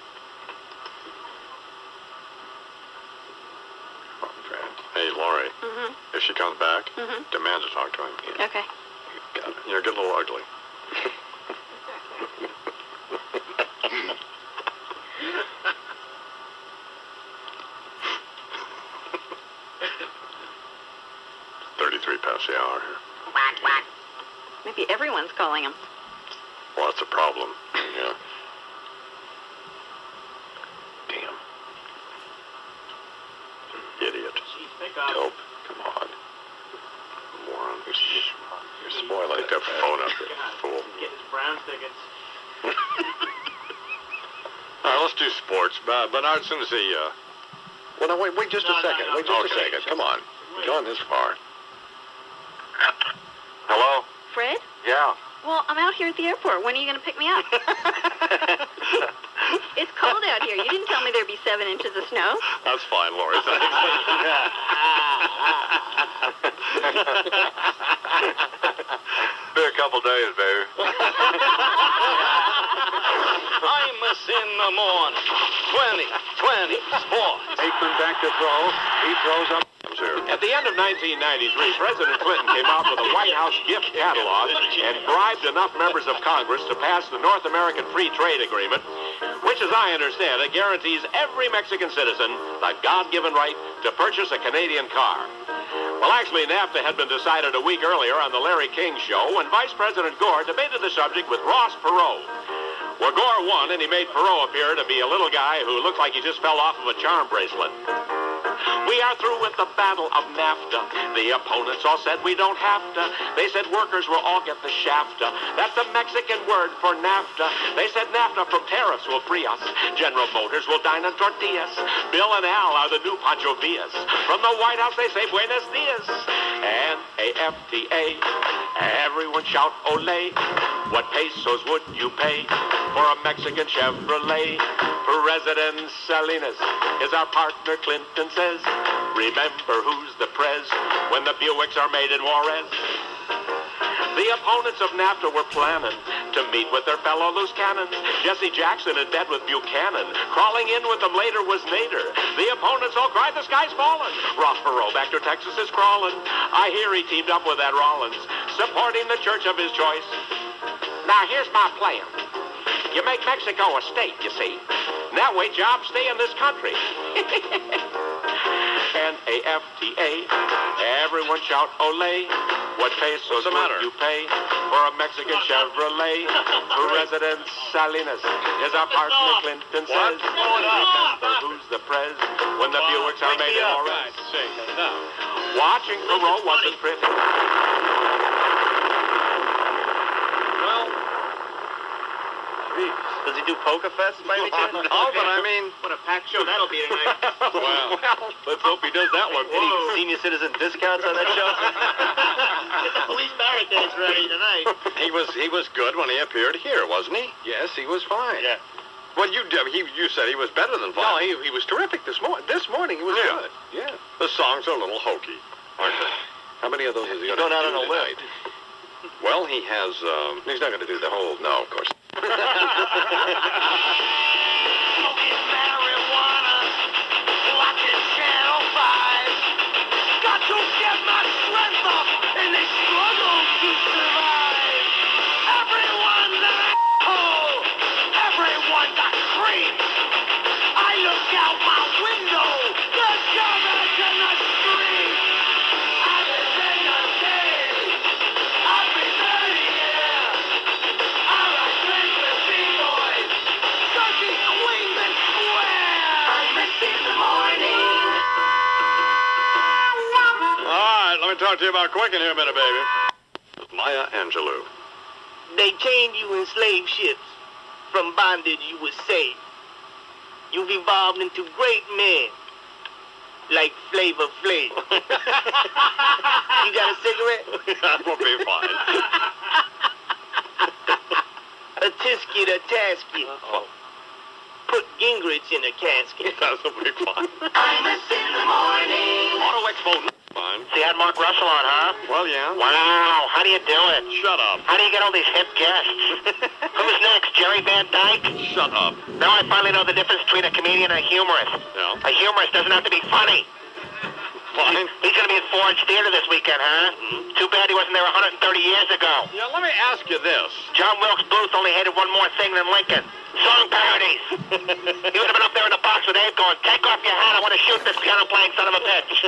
on, Fred. Hey, Lori. Mm-hmm. If she comes back, Mm-hmm. demand to talk to him. Okay. You're getting a little ugly. Past the hour here. Maybe everyone's calling him. Well, that's a problem. Yeah. Damn. Idiot. Dope. Come on. Moron. You're spoiling. Take that phone up there, fool. Getting his brown tickets. All right, let's do sports. Bernard, as soon as he... Well, now, wait just a second. Wait just a second. Come on. We've gone this far. Hello? Fred? Yeah. Well, I'm out here at the airport. When are you going to pick me up? It's cold out here. You didn't tell me there'd be 7 inches of snow. That's fine, Lori. Thanks. Be a couple days, baby. Imus in the morning. 20 sports. Aikman back to throw. He throws up. At the end of 1993, President Clinton came out with a White House gift catalog and bribed enough members of Congress to pass the North American Free Trade Agreement, which, as I understand it, guarantees every Mexican citizen the God-given right to purchase a Canadian car. Well, actually, NAFTA had been decided a week earlier on the Larry King Show when Vice President Gore debated the subject with Ross Perot. Well, Gore won, and he made Perot appear to be a little guy who looked like he just fell off of a charm bracelet. We are through with the battle of NAFTA. The opponents all said we don't have to. They said workers will all get the shafta. That's a Mexican word for NAFTA. They said NAFTA from tariffs will free us. General Motors will dine on tortillas. Bill and Al are the new Pancho Villas. From the White House they say buenos dias. And AFTA. Everyone shout ole. What pesos would you pay for a Mexican Chevrolet? President Salinas is our partner, Clinton says. Remember who's the prez when the Buicks are made in Juarez. The opponents of NAFTA were planning to meet with their fellow loose cannons. Jesse Jackson in bed with Buchanan. Crawling in with them later was Nader. The opponents all cried, the sky's fallen. Ross Perot back to Texas is crawling. I hear he teamed up with Ed Rollins, supporting the church of his choice. Now here's my plan. You make Mexico a state, you see. And that way jobs stay in this country. NAFTA. Everyone shout ole. What pesos would you pay for a Mexican Chevrolet? President Salinas is our partner, Clinton says. Remember who's the prez when the Buicks are made in Juarez. Watching Perot wasn't pretty. Well, Does he do Poker Fest by any chance? No, but I mean... What a packed show that'll be tonight. Well, let's hope he does that one. Any senior citizen discounts on that show? Get the police barricades ready tonight. He was good when he appeared here, wasn't he? Yes, he was fine. Yeah. Well, you said he was better than fine. No, he was terrific this morning. This morning he was good. Yeah. The songs are a little hokey, aren't they? How many of those is he He's going to going out do on a tonight? Well, he has, He's not going to do the whole... No, of course. Talk to you about Quicken here a minute, baby. Maya Angelou. They chained you in slave ships. From bondage you were saved. You've evolved into great men. Like Flavor Flav. You got a cigarette? That will be fine. A tisket, a tasket. Put Gingrich in a casket. That will be fine. Imus in the morning. Auto Expo. Fine. So you had Mark Russell on, huh? Well, yeah. Wow, how do you do it? Shut up. How do you get all these hip guests? Who's next, Jerry Van Dyke? Shut up. Now I finally know the difference between a comedian and a humorist. Yeah. A humorist doesn't have to be funny. Fine. He's going to be at Ford's Theater this weekend, huh? Mm-hmm. Too bad he wasn't there 130 years ago. Yeah, let me ask you this. John Wilkes Booth only hated one more thing than Lincoln. Song parodies. He would have been up there in the box with Abe going, take off your hat, I want to shoot this piano-playing son of a bitch.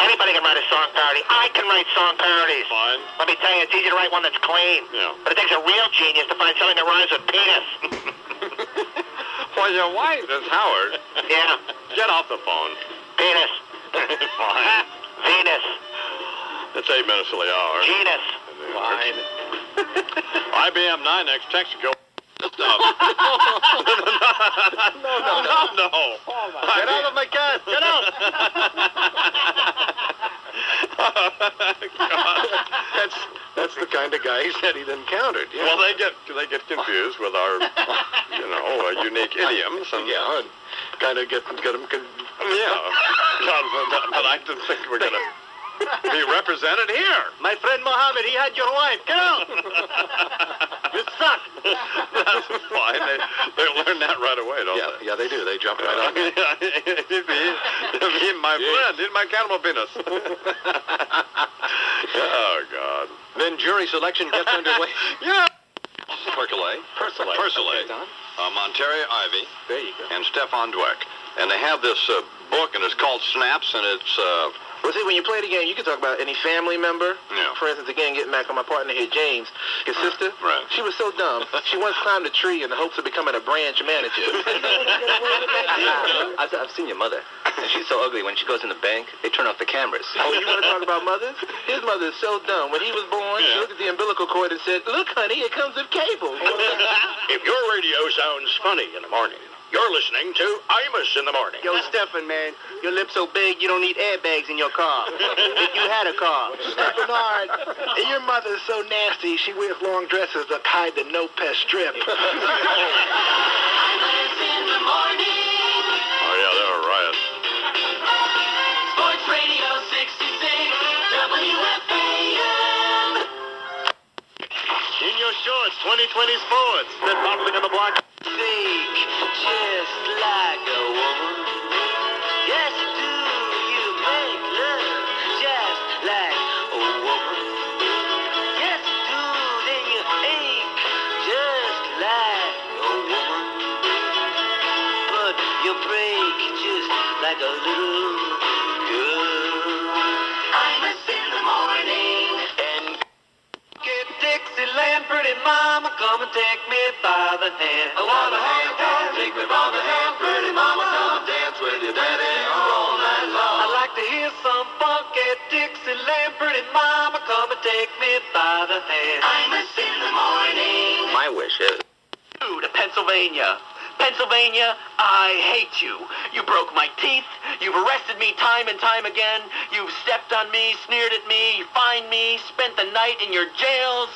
Anybody can write a song parody. I can write song parodies. Fine. Let me tell you, it's easy to write one that's clean. Yeah. But it takes a real genius to find something that rhymes with penis. Well, your wife is Howard. Yeah. Get off the phone. Penis. Fine. Venus. It's 8 minutes till the hour. Genus. Fine. IBM 9X Texaco. stuff. No. Get out of my car. Get out. God. That's the kind of guy he said he'd encountered. Yeah. Well, they get confused with our, unique idioms, and and kind of get them. yeah. But I didn't think we're gonna be represented here. My friend Mohammed, he had your wife. Get out. You suck. That's fine. They learn that right away, don't they? Yeah, they do. They jump right on. My friend, he's my cannibal penis. Oh, God. Then jury selection gets underway. Yeah. Percolate. Okay, Don. Monterey Ivy. There you go. And Stefan Dweck. And they have this book, and it's called Snaps, and it's... Well, see, when you play the game, you can talk about any family member. Yeah. For instance, again, getting back on my partner here, James, his sister. Right. She was so dumb. She once climbed a tree in the hopes of becoming a branch manager. I've seen your mother. And she's so ugly. When she goes in the bank, they turn off the cameras. Oh, you want to talk about mothers? His mother is so dumb. When he was born, she looked at the umbilical cord and said, "Look, honey, it comes with cable." If your radio sounds funny in the morning, you're listening to Imus in the morning. Yo, Stefan, man, your lips so big you don't need airbags in your car. If you had a car. Stefan, your mother is so nasty, she wears long dresses that hide the no-pest strip. Imus in the morning. Oh, yeah, they're a riot. Sports Radio 66, WFAN. In your shorts, 2020 sports. Then modeling on the block. Fake, just like a woman. Yes, do you make love just like a woman? Yes, do then you ache just like a woman. But you break just like a little girl. Imus in the morning. And get Dixieland, pretty mama, come and take me by the hand. I want a hand, take me by the hand, pretty mama, come and dance with your daddy all night long. I'd like to hear some funky Dixieland, pretty mama, come and take me by the hand. Imus in the morning. My wish is... To Pennsylvania. Pennsylvania, I hate you. You broke my teeth. You've arrested me time and time again. You've stepped on me, sneered at me, you fined me, spent the night in your jails.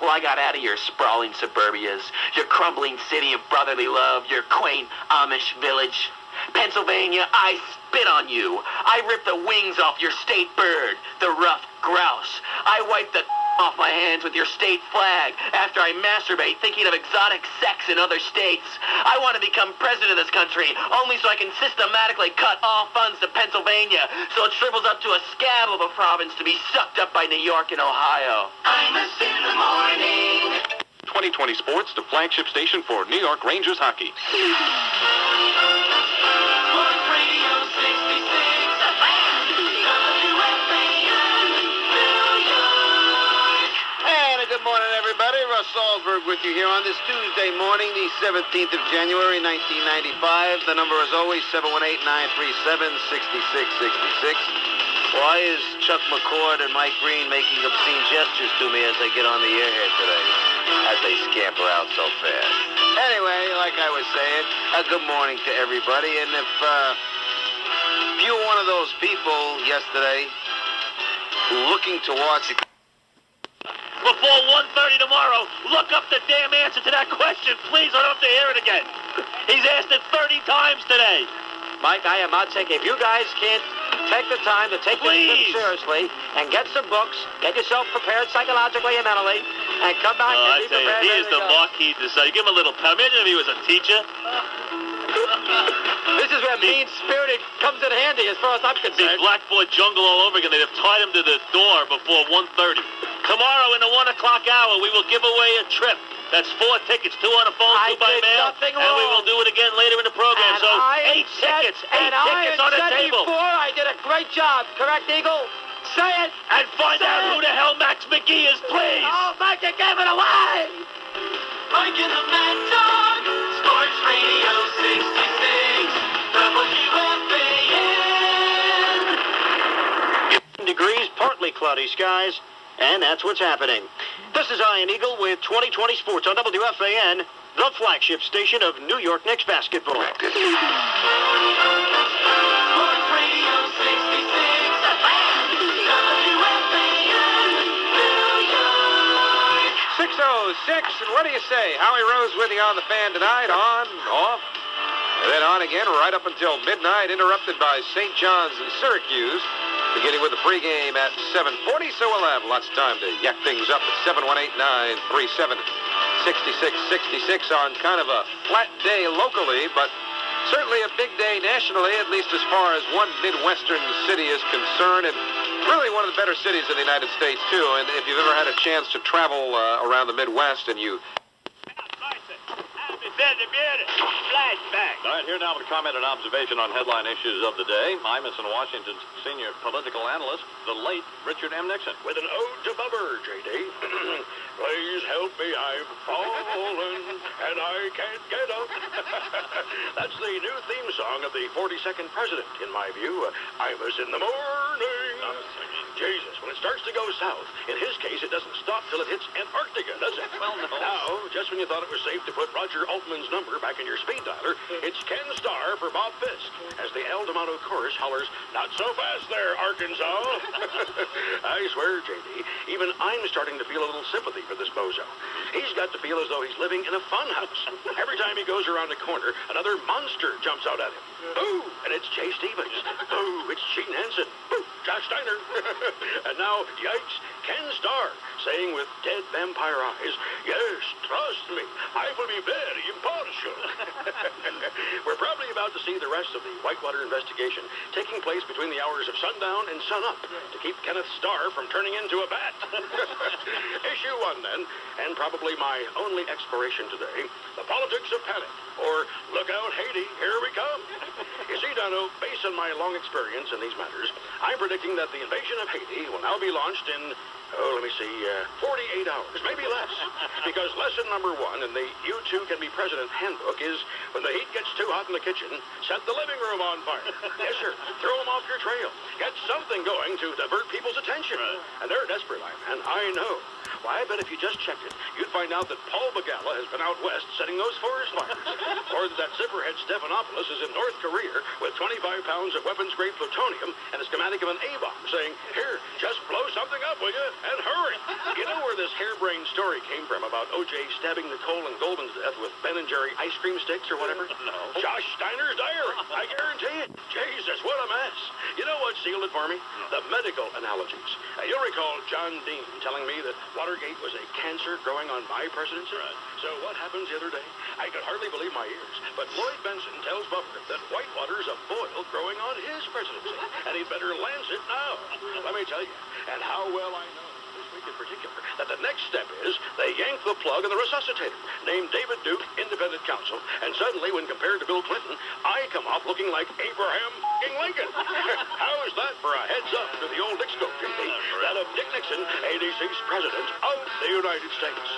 Well, I got out of your sprawling suburbias, your crumbling city of brotherly love, your quaint Amish village. Pennsylvania, I spit on you. I rip the wings off your state bird, the ruffed grouse. I wipe the off my hands with your state flag after I masturbate thinking of exotic sex in other states. I want to become president of this country only so I can systematically cut all funds to Pennsylvania so it shrivels up to a scab of a province to be sucked up by New York and Ohio. Imus in the morning. 2020 Sports, the flagship station for New York Rangers hockey. Sports Radio 66, WFAN, New York. And a good morning, everybody. Russ Salzberg with you here on this Tuesday morning, the 17th of January, 1995. The number is always 718-937-6666. Why is Chuck McCord and Mike Green making obscene gestures to me as I get on the air here today? As they scamper out so fast. Anyway, like I was saying, good morning to everybody. And if you were one of those people yesterday looking to watch... Before 1:30 tomorrow, look up the damn answer to that question, please. I don't have to hear it again. He's asked it 30 times today. Mike, I am out taking. If you guys can't take the time to take this seriously and get some books, get yourself prepared psychologically and mentally, and come back and be prepared. He is the Marquis Decide. Give him a little power. Imagine if he was a teacher. This is where mean-spirited comes in handy as far as I'm It'd be concerned. Blackboard jungle all over again. They'd have tied him to the door before 1:30. Tomorrow in the 1 o'clock hour, we will give away a trip. That's 4 tickets, 2 on the phone, 2 by mail, and we will do it again later in the program. And So I 8 tickets, 8 and I tickets on the said table. before I did a great job, correct, Eagle? Say it! And find Say out it. who the hell Max McGee is, please. Oh, Mike, you gave it away! Mike and the Mad Dog. Sports Radio 66, WFAN. Degrees, partly cloudy skies, and that's what's happening. This is Ian Eagle with 2020 Sports on WFAN, the flagship station of New York Knicks basketball. Sports Radio 66, WFAN, New York. 6:06, and what do you say? Howie Rose with you on the fan tonight, on, off, and then on again right up until midnight, interrupted by St. John's and Syracuse, beginning with the pregame at 7:40, so we'll have lots of time to yak things up at 718-937-6666 on kind of a flat day locally, but certainly a big day nationally, at least as far as one Midwestern city is concerned, and really one of the better cities in the United States, too. And if you've ever had a chance to travel around the Midwest and you... Flashback. All right, here now with a comment and observation on headline issues of the day. Imus and Washington's senior political analyst, the late Richard M. Nixon. With an ode to Bubber, J.D. Please help me, I've fallen, and I can't get up. That's the new theme song of the 42nd president, in my view. Imus in the morning. Jesus, when it starts to go south, in his case, it doesn't stop till it hits Antarctica, does it? Well, no. Now, just when you thought it was safe to put Roger Altman's number back in your speed dialer, it's Ken Starr for Bob Fisk, as the El D'Amato chorus hollers, "Not so fast there, Arkansas." I swear, J.D., even I'm starting to feel a little sympathy for this bozo. He's got to feel as though he's living in a fun house. Every time he goes around a corner, another monster jumps out at him. Boo! And it's Jay Stevens. Boo! It's Gene Hansen. Boo! Josh Steiner. And now, yikes, Ken Starr, saying with dead vampire eyes, "Yes, trust me, I will be very impartial." We're probably about to see the rest of the Whitewater investigation taking place between the hours of sundown and sunup to keep Kenneth Starr from turning into a bat. Issue 1, then, and probably my only exploration today, the politics of panic, or look out, Haiti, here we come. You see, Dono, based on my long experience in these matters, I'm predicting that the invasion of Haiti will now be launched in, 48 hours, maybe less. Because lesson number 1 in the You Too Can Be President handbook is, when the heat gets too hot in the kitchen, set the living room on fire. Yes, sir. Throw them off your trail. Get something going to divert people's attention. And they're desperate, man. I know. Why, I bet if you just checked it, you'd find out that Paul Bagala has been out west setting those forest fires. Or that zipperhead Stephanopoulos is in North Korea with 25 pounds of weapons-grade plutonium and a schematic of an A-bomb, saying, "Here, just blow something up, will you? And hurry." You know where this harebrained story came from about O.J. stabbing Nicole and Goldman to death with Ben and Jerry ice cream sticks or whatever? No. Josh Steiner's diary. I guarantee it. Jesus, what a mess. You know what sealed it for me? The medical analogies. You'll recall John Dean telling me that Watergate was a cancer growing on my presidency. Right. So what happens the other day? I could hardly believe my ears. But Lloyd Benson tells Bubber that Whitewater's a boil growing on his presidency. And he'd better lance it now. Let me tell you, and how well I know this week in particular, that the next step is they yank the plug on the resuscitator, named David Duke independent counsel, and suddenly, when compared to Bill Clinton, I come off looking like Abraham Lincoln. How is that for a heads up to the old Dickscope, JD? That of Dick Nixon, 86th President of the United States.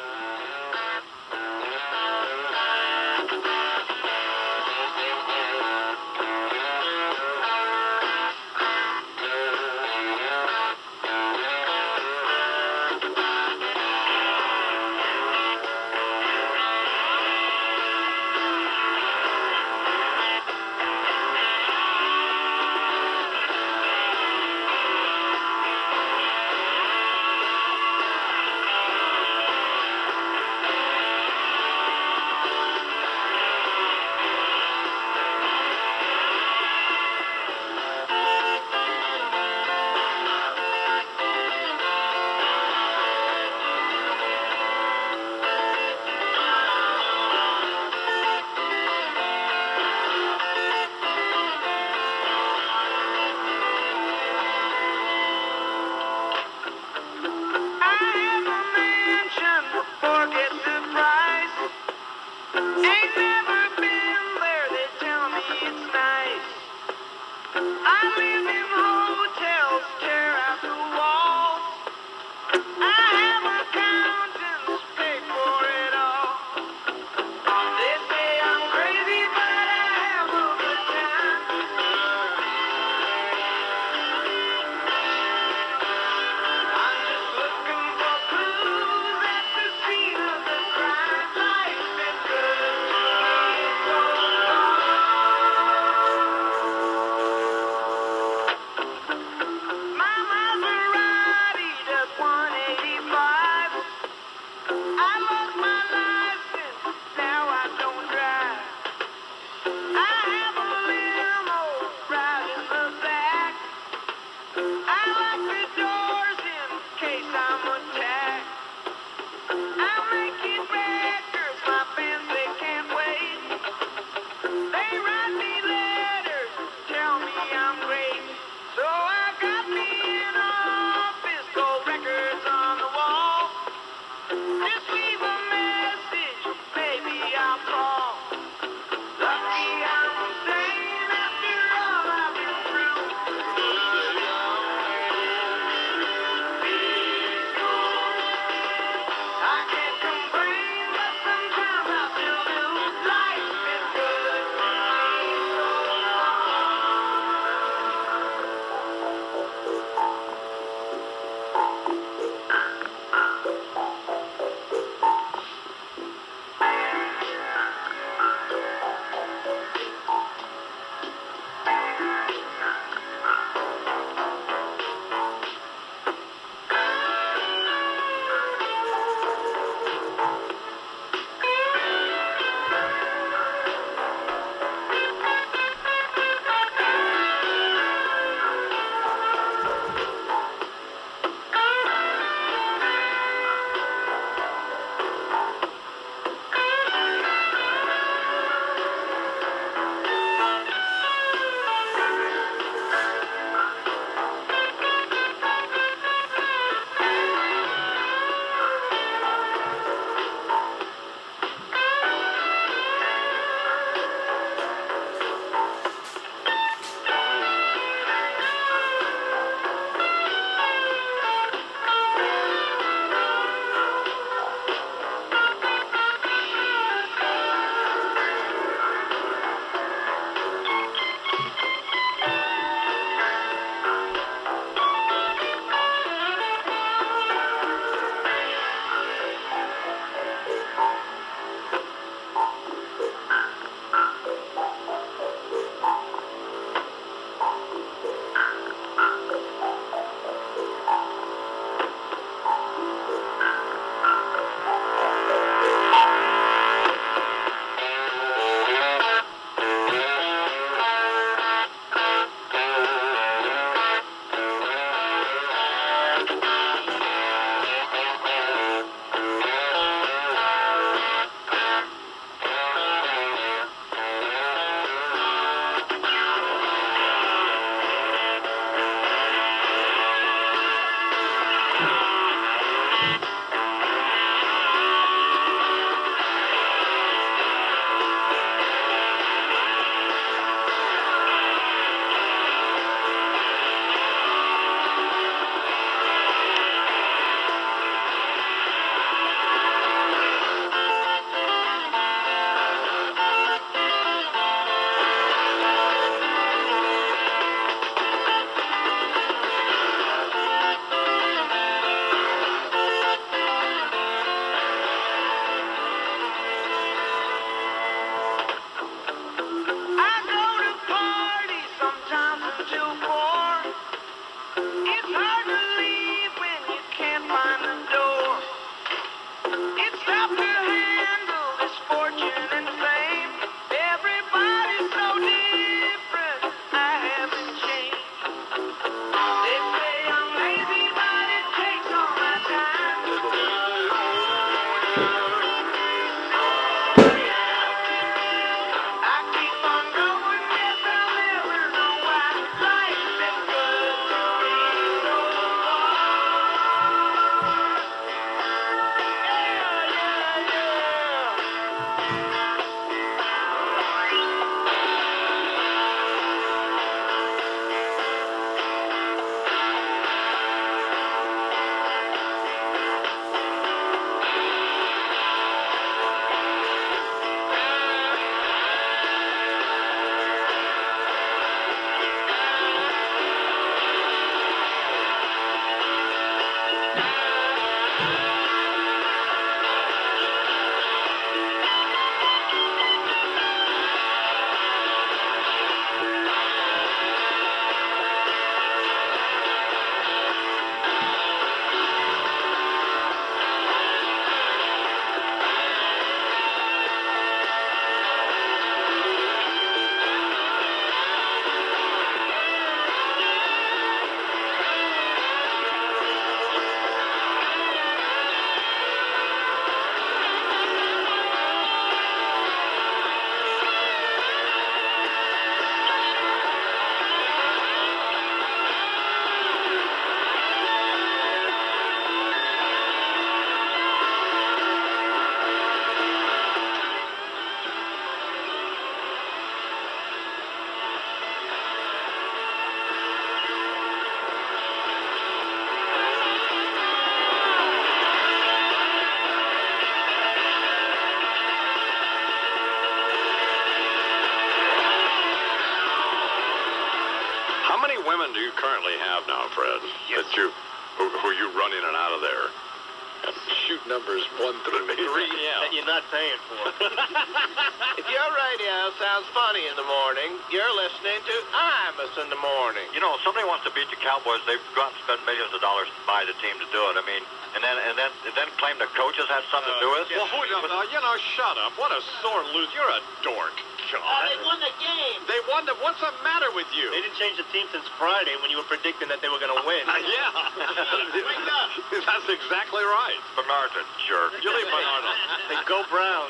I lock the doors in case I'm attacked. I make it records, my fans, they can't wait. They write me letters, tell me I'm great. So I got me an office, gold records on the wall. Just leave a message, maybe I'll call. Lucky I'm sane after all I've been through. The young man, he's gone. now, Fred. Yes. Who you run in and out of there. Shoot numbers 1 through 3. Yeah. That you're not paying for. If your radio sounds funny in the morning, you're listening to Imus in the morning. You know, if somebody wants to beat the Cowboys, they've gone and spent millions of dollars to buy the team to do it. I mean, and then claim the coaches had something to do with it. Well, shut up. What a sore loser. You're a dork. They won the game. They won the... What's the matter with you? They didn't change the team since Friday when you were predicting that they were going to win. Yeah. That's exactly right. Bernard's a jerk. You leave Bernard. Hey, go Browns.